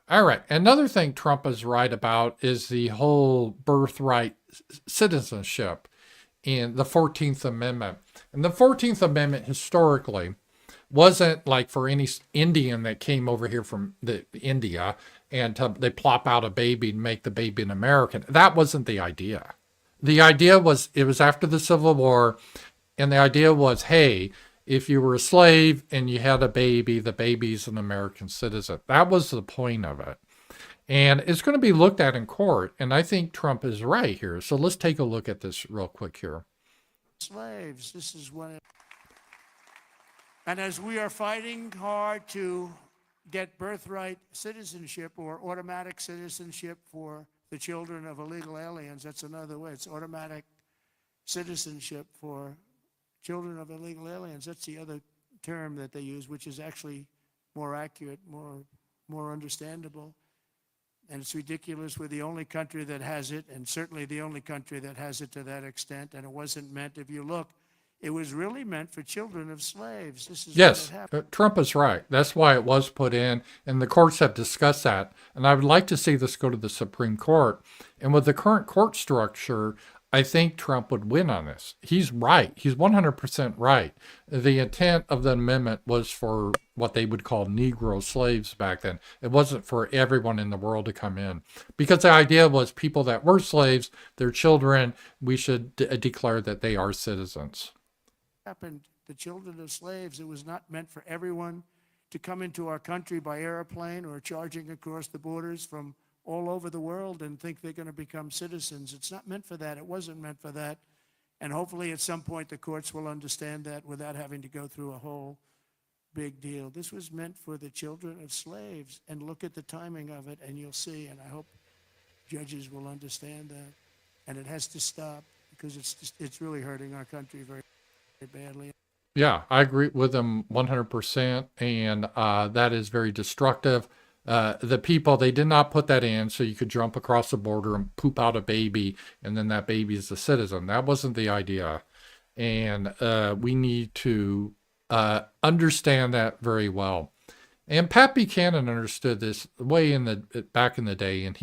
All right. Another thing Trump is right about is the whole birthright citizenship in the 14th Amendment. And the 14th Amendment historically wasn't like for any Indian that came over here from India and they plop out a baby and make the baby an American. That wasn't the idea. The idea was, it was after the Civil War, and the idea was, hey, if you were a slave and you had a baby, the baby's an American citizen. That was the point of it. And it's going to be looked at in court, and I think Trump is right here. So let's take a look at this real quick here. Slaves, this is when and as we are fighting hard to get birthright citizenship or automatic citizenship for the children of illegal aliens, that's another way. It's automatic citizenship for children of illegal aliens. That's the other term that they use, which is actually more accurate, more understandable. And it's ridiculous. We're the only country that has it, and certainly the only country that has it to that extent. And it wasn't meant, if you look, it was really meant for children of slaves. This is yes, what happened. Trump is right. That's why it was put in, and the courts have discussed that. And I would like to see this go to the Supreme Court. And with the current court structure, I think Trump would win on this. He's right. He's 100% right. The intent of the amendment was for what they would call Negro slaves back then. It wasn't for everyone in the world to come in. Because the idea was people that were slaves, their children, we should declare that they are citizens. Happened, the children of slaves, it was not meant for everyone to come into our country by airplane or charging across the borders from all over the world and think they're going to become citizens. It's not meant for that. It wasn't meant for that. And hopefully at some point the courts will understand that without having to go through a whole big deal. This was meant for the children of slaves. And look at the timing of it and you'll see. And I hope judges will understand that. And it has to stop because it's really hurting our country very, very badly. Yeah, I agree with them 100%. And that is very destructive. The people, they did not put that in so you could jump across the border and poop out a baby and then that baby is a citizen. That wasn't the idea. And we need to understand that very well. And Pat Buchanan understood this way back in the day, and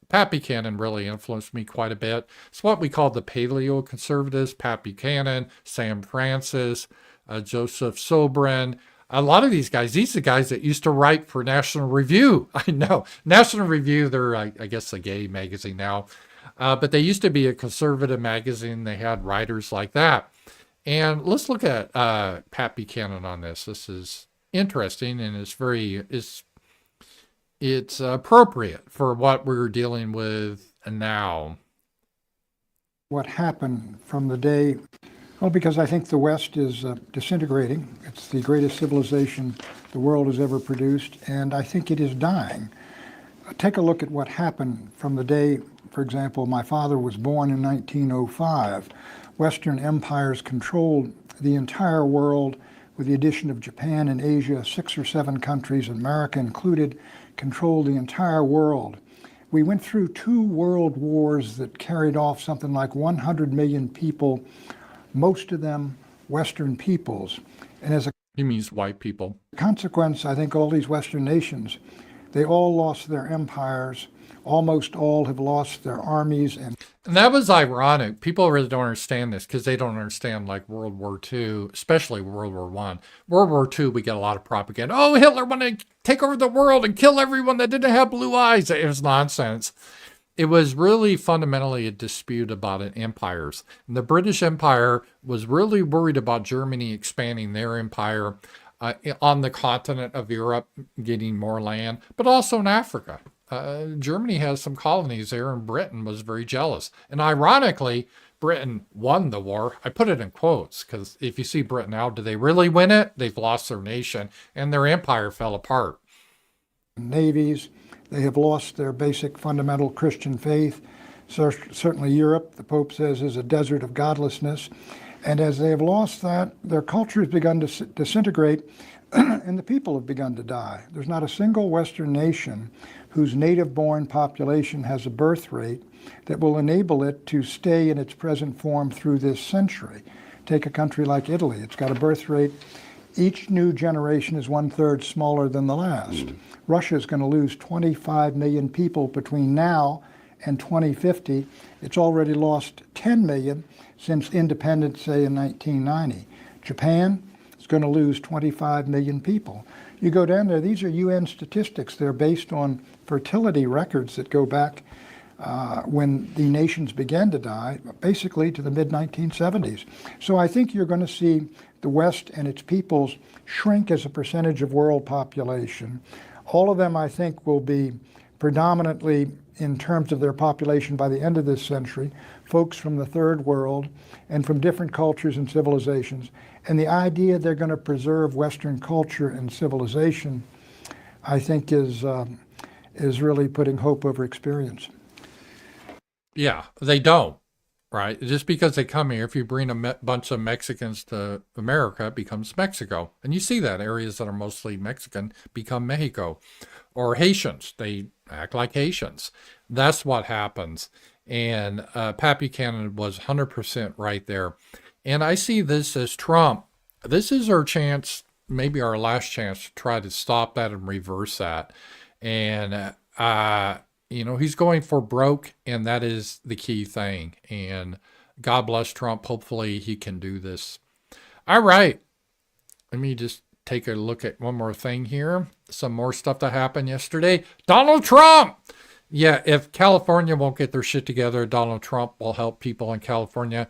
Pat Buchanan really influenced me quite a bit. It's what we call the paleo conservatives: Pat Buchanan, Sam Francis, Joseph Sobran. A lot of these are the guys that used to write for National Review. I know. National Review, they're, I guess, a gay magazine now. But they used to be a conservative magazine. They had writers like that. And let's look at Pat Buchanan on this. This is interesting, and it's appropriate for what we're dealing with now. What happened from the day Well, because I think the West is disintegrating. It's the greatest civilization the world has ever produced, and I think it is dying. Take a look at what happened from the day, for example, my father was born in 1905. Western empires controlled the entire world with the addition of Japan and Asia, 6 or 7 countries, America included, controlled the entire world. We went through 2 world wars that carried off something like 100 million people, most of them Western peoples. And as a He means white people. consequence, I think all these Western nations, they all lost their empires. Almost all have lost their armies. And that was ironic. People really don't understand this because they don't understand like World War II, especially World War I. World War II, we get a lot of propaganda. Oh, Hitler wanted to take over the world and kill everyone that didn't have blue eyes. It was nonsense. It was really fundamentally a dispute about empires. And the British Empire was really worried about Germany expanding their empire on the continent of Europe, getting more land, but also in Africa. Germany has some colonies there, and Britain was very jealous. And ironically, Britain won the war. I put it in quotes because if you see Britain now, do they really win it? They've lost their nation, and their empire fell apart. Navies, they have lost their basic fundamental Christian faith. Certainly Europe, the Pope says, is a desert of godlessness. And as they have lost that, their culture has begun to disintegrate, and the people have begun to die. There's not a single Western nation whose native-born population has a birth rate that will enable it to stay in its present form through this century. Take a country like Italy. It's got a birth rate. Each new generation is 1/3 smaller than the last. Russia is going to lose 25 million people between now and 2050. It's already lost 10 million since independence, say, in 1990. Japan is going to lose 25 million people. You go down there, these are UN statistics. They're based on fertility records that go back when the nations began to die, basically to the mid-1970s. So I think you're going to see the West and its peoples shrink as a percentage of world population. All of them, I think, will be predominantly, in terms of their population by the end of this century, folks from the third world and from different cultures and civilizations. And the idea they're going to preserve Western culture and civilization, I think, is really putting hope over experience. Yeah, they don't, right? Just because they come here, if you bring a bunch of Mexicans to America, it becomes Mexico. And you see that areas that are mostly Mexican become Mexico. Or Haitians, they act like Haitians. That's what happens. And Pat Buchanan was 100% right there. And I see this as Trump. This is our chance, maybe our last chance, to try to stop that and reverse that. And, he's going for broke, and that is the key thing. And God bless Trump. Hopefully he can do this. All right. Let me just take a look at one more thing here. Some more stuff that happened yesterday. Donald Trump! Yeah, if California won't get their shit together, Donald Trump will help people in California.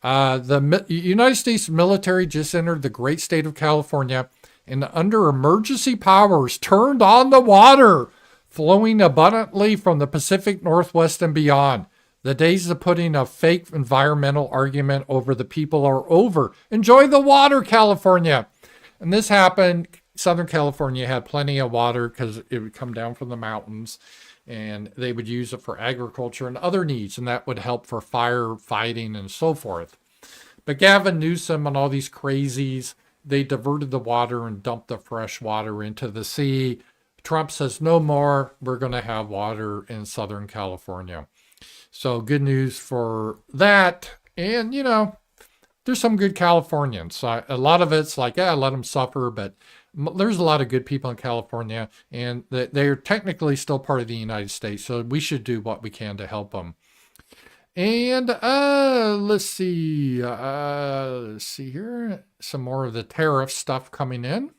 The United States military just entered the great state of California and under emergency powers turned on the water flowing abundantly from the Pacific Northwest and beyond. The days of putting a fake environmental argument over the people are over. Enjoy the water, California. And this happened. Southern California had plenty of water because it would come down from the mountains and they would use it for agriculture and other needs. And that would help for firefighting and so forth. But Gavin Newsom and all these crazies, they diverted the water and dumped the fresh water into the sea. Trump says, no more. We're going to have water in Southern California. So good news for that. And, there's some good Californians. So a lot of it's like, let them suffer. But there's a lot of good people in California. And they're technically still part of the United States. So we should do what we can to help them. And let's see here. Some more of the tariff stuff coming in.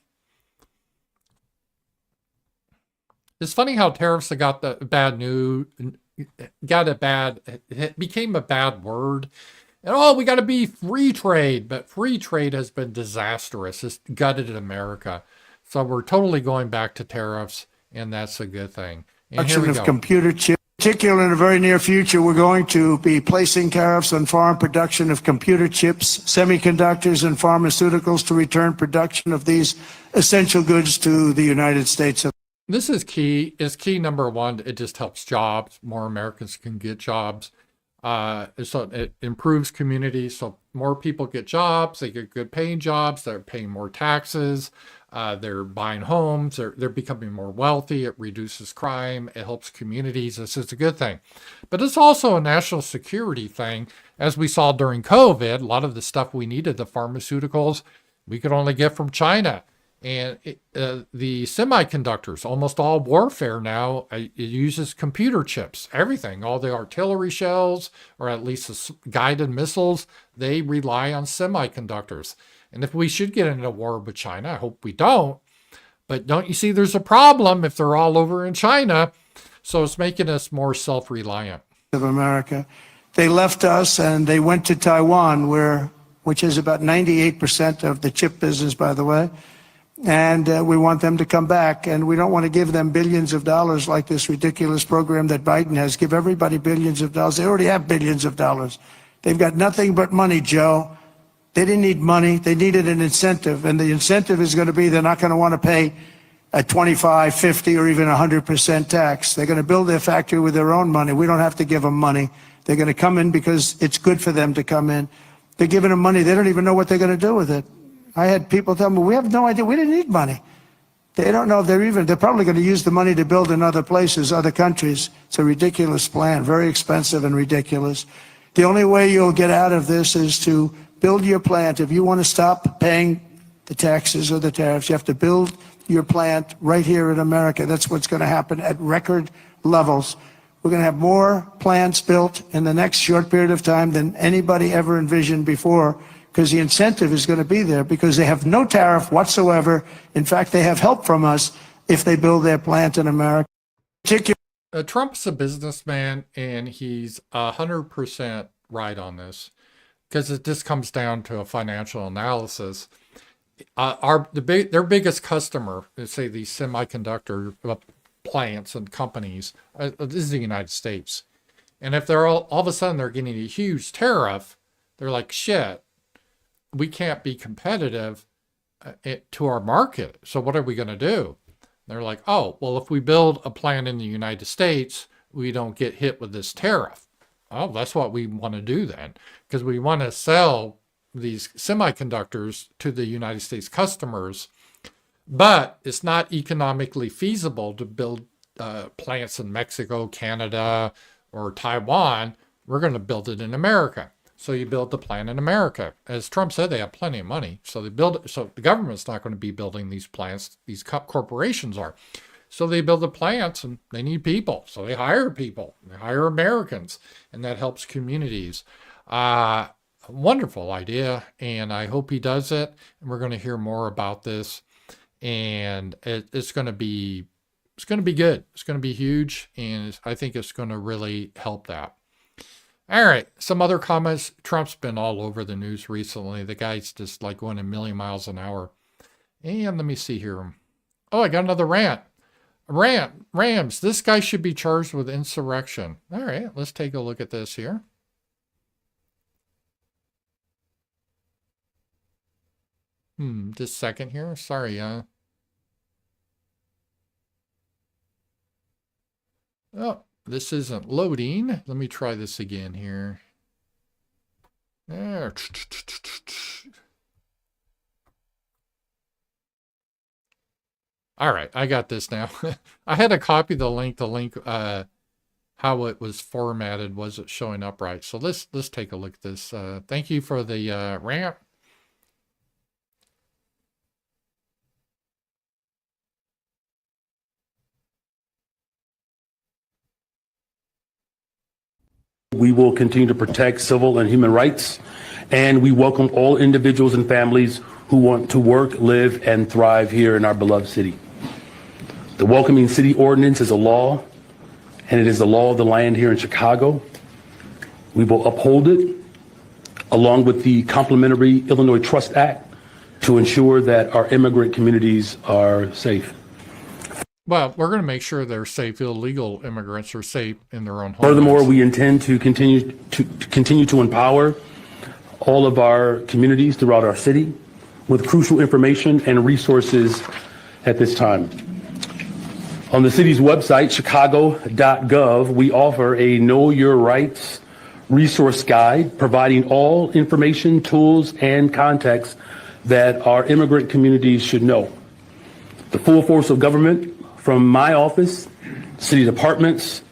It's funny how tariffs have got the bad news, it became a bad word. And we got to be free trade, but free trade has been disastrous. It's gutted America. So we're totally going back to tariffs, and that's a good thing. And here we go. Computer chip. Particularly in the very near future, we're going to be placing tariffs on foreign production of computer chips, semiconductors, and pharmaceuticals to return production of these essential goods to the United States. This is key. Is key number one. It just helps jobs. More Americans can get jobs. So it improves communities. So more people get jobs. They get good paying jobs. They're paying more taxes. They're buying homes. They're becoming more wealthy. It reduces crime. It helps communities. This is a good thing. But it's also a national security thing. As we saw during COVID, a lot of the stuff we needed, the pharmaceuticals, we could only get from China. And the semiconductors, almost all warfare now, it uses computer chips. Everything, all the artillery shells, or at least the guided missiles, they rely on semiconductors. And if we should get into war with China, I hope we don't. But don't you see there's a problem if they're all over in China? So it's making us more self-reliant. Of America. They left us and they went to Taiwan, which is about 98% of the chip business, by the way. And we want them to come back, and we don't want to give them billions of dollars like this ridiculous program that Biden has. Give everybody billions of dollars. They already have billions of dollars. They've got nothing but money, Joe. They didn't need money. They needed an incentive, and the incentive is going to be they're not going to want to pay a 25, 50, or even 100% tax. They're going to build their factory with their own money. We don't have to give them money. They're going to come in because it's good for them to come in. They're giving them money. They don't even know what they're going to do with it. I had people tell me, we have no idea. We didn't need money. They don't know if they're probably going to use the money to build in other places, other countries. It's a ridiculous plan, very expensive and ridiculous. The only way you'll get out of this is to build your plant. If you want to stop paying the taxes or the tariffs, you have to build your plant right here in America. That's what's going to happen at record levels. We're going to have more plants built in the next short period of time than anybody ever envisioned before, because the incentive is going to be there, because they have no tariff whatsoever. In fact, they have help from us if they build their plant in America. Trump's a businessman, and he's 100% right on this, because it just comes down to a financial analysis. Their biggest customer, say these semiconductor plants and companies, this is the United States. And if they're all of a sudden they're getting a huge tariff, they're like, shit, we can't be competitive to our market. So what are we going to do? They're like, oh, well, if we build a plant in the United States, we don't get hit with this tariff. Oh, that's what we want to do then, because we want to sell these semiconductors to the United States customers, but it's not economically feasible to build plants in Mexico, Canada, or Taiwan. We're going to build it in America. So you build the plant in America. As Trump said, they have plenty of money. So they build. So the government's not going to be building these plants. These corporations are. So they build the plants, and they need people. So they hire people. They hire Americans, and that helps communities. Wonderful idea, and I hope he does it. And we're going to hear more about this, and it's going to be good. It's going to be huge, and I think it's going to really help that. All right, some other comments. Trump's been all over the news recently. The guy's just like going a million miles an hour. And let me see here. Oh, I got another rant. Rams, this guy should be charged with insurrection. All right, let's take a look at this here. Just a second here. Sorry. Oh, this isn't loading. Let me try this again here. There. All right, I got this now. I had to copy the link. How it was formatted wasn't showing up right. So let's take a look at this. Thank you for the rant. We will continue to protect civil and human rights, and we welcome all individuals and families who want to work, live, and thrive here in our beloved city. The Welcoming City Ordinance is a law, and it is the law of the land here in Chicago. We will uphold it, along with the complementary Illinois Trust Act, to ensure that our immigrant communities are safe. Well, we're going to make sure they're safe. Illegal immigrants are safe in their own homes. Furthermore, we intend to continue to empower all of our communities throughout our city with crucial information and resources at this time. On the city's website, chicago.gov, we offer a Know Your Rights resource guide providing all information, tools, and context that our immigrant communities should know. The full force of government from my office, city departments,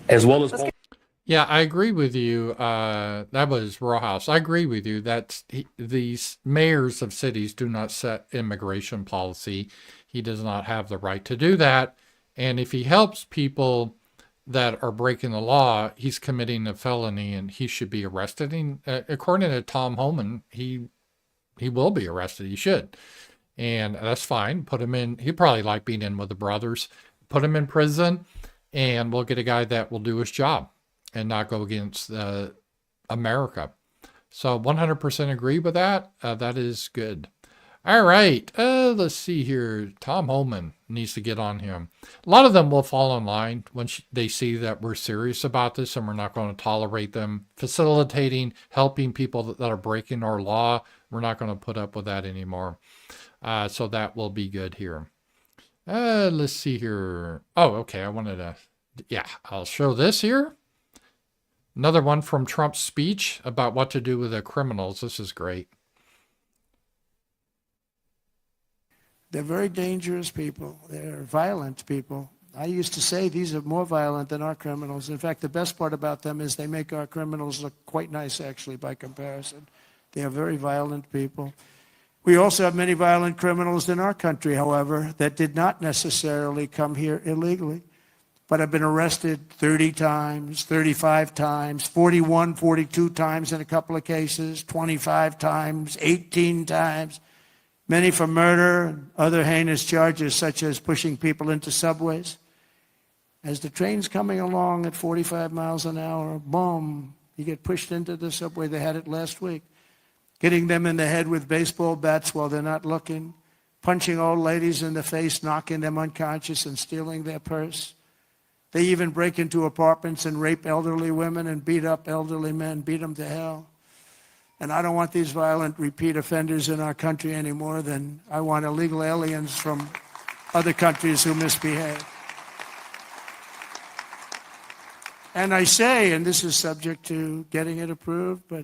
as well as all. Yeah, I agree with you. That was Rawhouse. I agree with you that these mayors of cities do not set immigration policy. He does not have the right to do that. And if he helps people that are breaking the law, he's committing a felony and he should be arrested. And, according to Tom Homan, he will be arrested. He should. And that's fine. Put him in. He'd probably like being in with the brothers. Put him in prison and we'll get a guy that will do his job and not go against America. So 100% agree with that. That is good. All right. Let's see here. Tom Holman needs to get on him. A lot of them will fall in line when they see that we're serious about this and we're not going to tolerate them facilitating, helping people that are breaking our law. We're not going to put up with that anymore. So that will be good here. Let's see here. Oh, okay. I'll show this here. Another one from Trump's speech about what to do with the criminals. This is great. They're very dangerous people. They're violent people. I used to say these are more violent than our criminals. In fact, the best part about them is they make our criminals look quite nice, actually, by comparison. They are very violent people. We also have many violent criminals in our country, however, that did not necessarily come here illegally, but have been arrested 30 times, 35 times, 41, 42 times in a couple of cases, 25 times, 18 times, many for murder and other heinous charges such as pushing people into subways. As the train's coming along at 45 miles an hour, boom, you get pushed into the subway. They had it last week. Hitting them in the head with baseball bats while they're not looking, punching old ladies in the face, knocking them unconscious and stealing their purse. They even break into apartments and rape elderly women and beat up elderly men, beat them to hell. And I don't want these violent repeat offenders in our country any more than I want illegal aliens from other countries who misbehave. And I say, and this is subject to getting it approved, but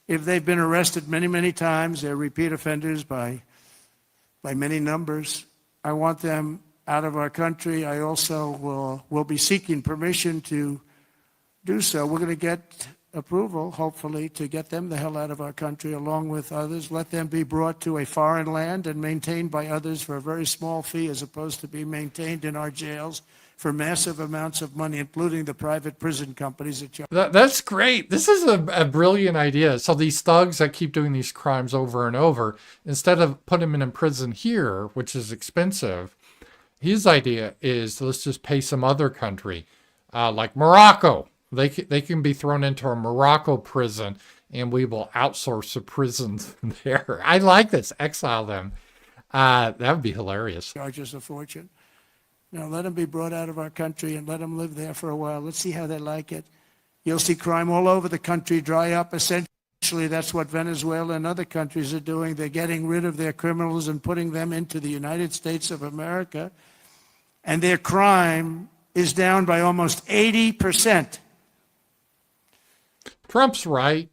if they've been arrested many, many times, they're repeat offenders by many numbers, I want them out of our country. I also will be seeking permission to do so. We're going to get approval, hopefully, to get them the hell out of our country along with others. Let them be brought to a foreign land and maintained by others for a very small fee as opposed to be maintained in our jails for massive amounts of money, including the private prison companies. That's great. This is a brilliant idea. So these thugs that keep doing these crimes over and over, instead of putting them in prison here, which is expensive, his idea is let's just pay some other country, like Morocco. They can be thrown into a Morocco prison and we will outsource the prisons there. I like this. Exile them. That would be hilarious. Charges a fortune. Now, let them be brought out of our country and let them live there for a while. Let's see how they like it. You'll see crime all over the country dry up. Essentially, that's what Venezuela and other countries are doing. They're getting rid of their criminals and putting them into the United States of America. And their crime is down by almost 80%. Trump's right.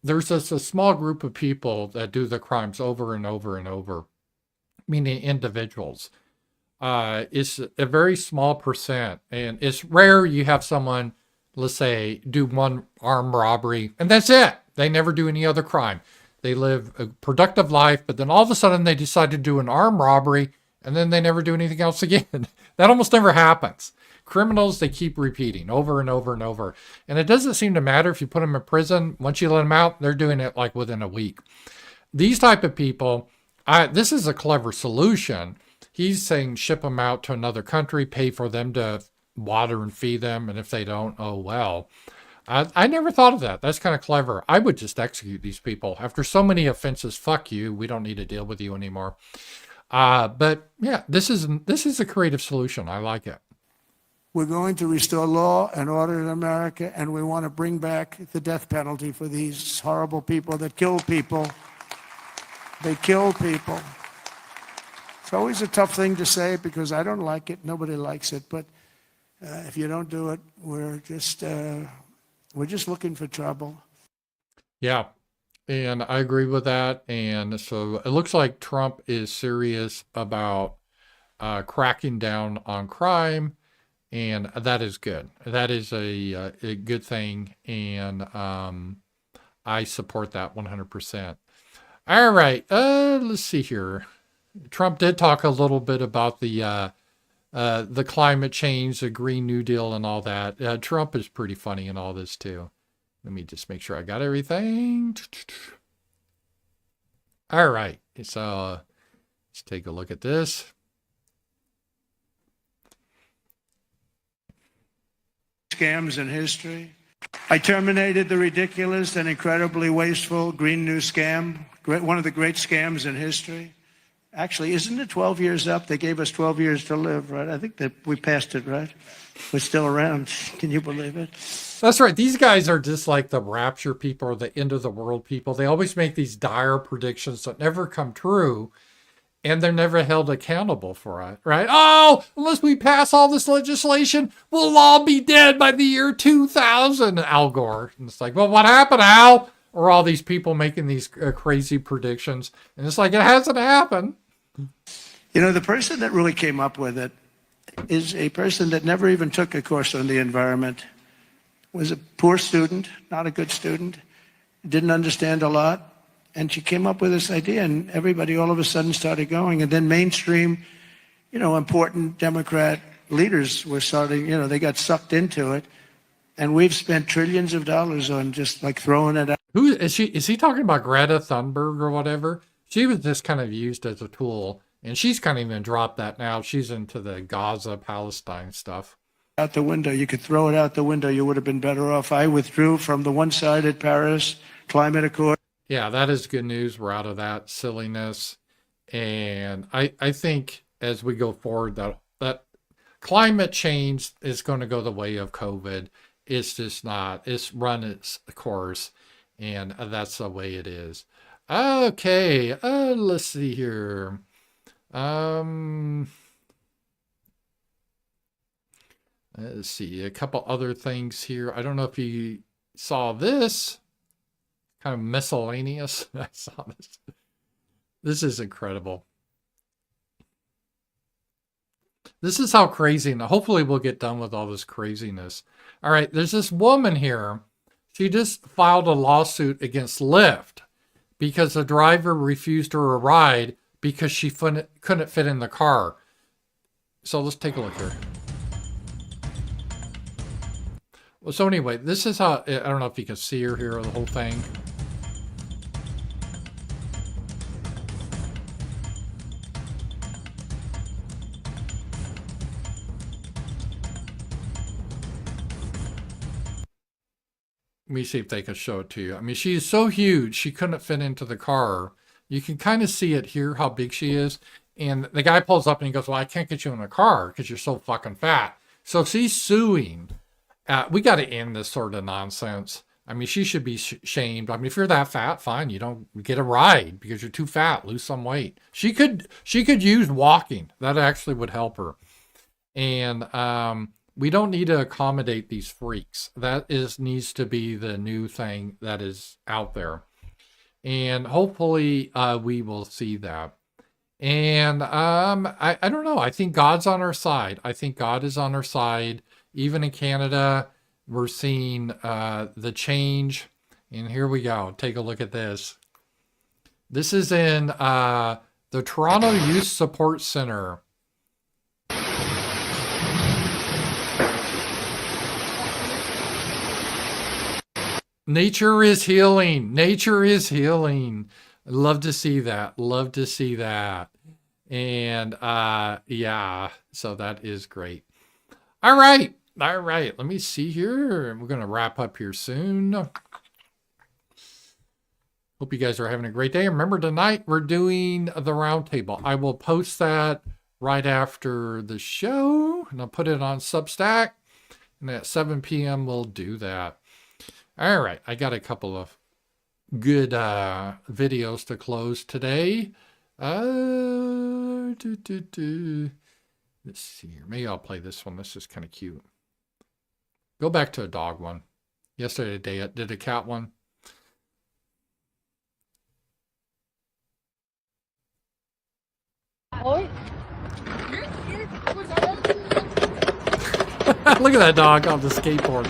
There's just a small group of people that do the crimes over and over and over, meaning individuals. It's a very small percent, and it's rare you have someone, let's say, do one armed robbery, and that's it. They never do any other crime. They live a productive life, but then all of a sudden they decide to do an armed robbery, and then they never do anything else again. That almost never happens. Criminals, they keep repeating over and over and over. And it doesn't seem to matter if you put them in prison. Once you let them out, they're doing it like within a week. These type of people, this is a clever solution. He's saying ship them out to another country, pay for them to water and feed them, and if they don't, oh well. I never thought of that. That's kind of clever. I would just execute these people. After so many offenses, fuck you. We don't need to deal with you anymore. But yeah, this is a creative solution. I like it. We're going to restore law and order in America, and we want to bring back the death penalty for these horrible people that kill people. They kill people. It's always a tough thing to say because I don't like it. Nobody likes it. But if you don't do it, we're just looking for trouble. Yeah, and I agree with that. And so it looks like Trump is serious about cracking down on crime, and that is good. That is a good thing, and I support that 100%. All right, let's see here. Trump did talk a little bit about the climate change, the Green New Deal, and all that. Trump is pretty funny in all this too. Let me just make sure I got everything. All right, so let's take a look at this. Scams in history. I terminated the ridiculous and incredibly wasteful Green New Scam, one of the great scams in history. Actually, isn't it 12 years up? They gave us 12 years to live, right? I think that we passed it, right? We're still around. Can you believe it? That's right. These guys are just like the rapture people or the end of the world people. They always make these dire predictions that never come true, and they're never held accountable for it, right? Oh, unless we pass all this legislation, we'll all be dead by the year 2000, Al Gore. And it's like, well, what happened, Al? Or all these people making these crazy predictions. And it's like, it hasn't happened. You know, the person that really came up with it is a person that never even took a course on the environment, was a poor student, not a good student, didn't understand a lot. And she came up with this idea, and everybody all of a sudden started going. And then mainstream, important Democrat leaders were starting, they got sucked into it. And we've spent trillions of dollars on just like throwing it out. Who is she? Is he talking about Greta Thunberg or whatever? She was just kind of used as a tool, and she's kind of even dropped that now. She's into the Gaza, Palestine stuff. Out the window. You could throw it out the window. You would have been better off. I withdrew from the one-sided Paris Climate Accord. Yeah, that is good news. We're out of that silliness. And I think as we go forward, that climate change is going to go the way of COVID. It's just not. It's run its course, and that's the way it is. Okay, let's see here. Let's see, a couple other things here. I don't know if you saw this. Kind of miscellaneous. I saw this. This is incredible. This is how crazy, and hopefully we'll get done with all this craziness. All right, there's this woman here. She just filed a lawsuit against Lyft because the driver refused her a ride because she couldn't fit in the car. So let's take a look here. Well, so anyway, this is how, I don't know if you can see her here, the whole thing. Let me see if they can show it to you. I mean, she is so huge, she couldn't fit into the car. You can kind of see it here, how big she is. And the guy pulls up and he goes, well, I can't get you in a car because you're so fucking fat. So she's suing. We got to end this sort of nonsense. I mean, she should be shamed. I mean, if you're that fat, fine. You don't get a ride because you're too fat. Lose some weight. She could use walking. That actually would help her. And we don't need to accommodate these freaks. That needs to be the new thing that is out there. And hopefully we will see that. And I don't know. I think God's on our side. I think God is on our side. Even in Canada, we're seeing the change. And here we go. Take a look at this. This is in the Toronto Youth Support Center. Nature is healing. Nature is healing. Love to see that. Love to see that. And yeah, so that is great. All right. All right. Let me see here. We're going to wrap up here soon. Hope you guys are having a great day. Remember, tonight we're doing the roundtable. I will post that right after the show, and I'll put it on Substack. And at 7 p.m. we'll do that. All right, I got a couple of good videos to close today. Let's see here. Maybe I'll play this one. This is kind of cute. Go back to a dog one. Yesterday I did a cat one. Look at that dog on the skateboard.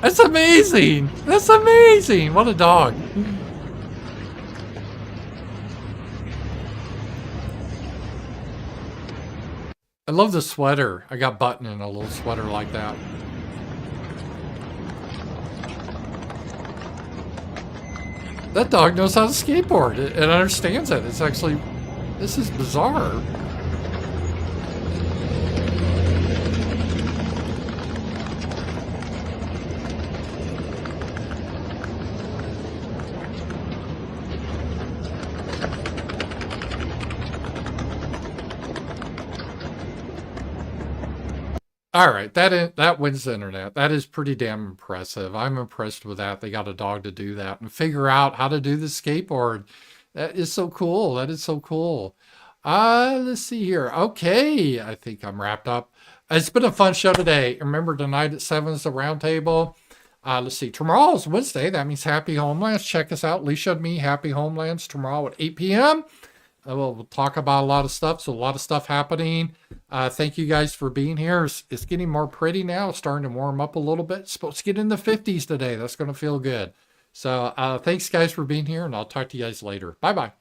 That's amazing. That's amazing. What a dog. I love the sweater. I got button in a little sweater like that. That dog knows how to skateboard. It understands it. It's actually, this is bizarre. All right, that wins the internet. That is pretty damn impressive. I'm impressed with that. They got a dog to do that and figure out how to do the skateboard. That is so cool. That is so cool. Let's see here. Okay, I think I'm wrapped up. It's been a fun show today. Remember, tonight at 7 is the roundtable. Let's see. Tomorrow is Wednesday. That means Happy Homelands. Check us out. Leisha and me, Happy Homelands, tomorrow at 8 p.m. We'll talk about a lot of stuff. So a lot of stuff happening. Thank you guys for being here. It's getting more pretty now. It's starting to warm up a little bit. It's supposed to get in the 50s today. That's going to feel good. So thanks guys for being here, and I'll talk to you guys later. Bye-bye.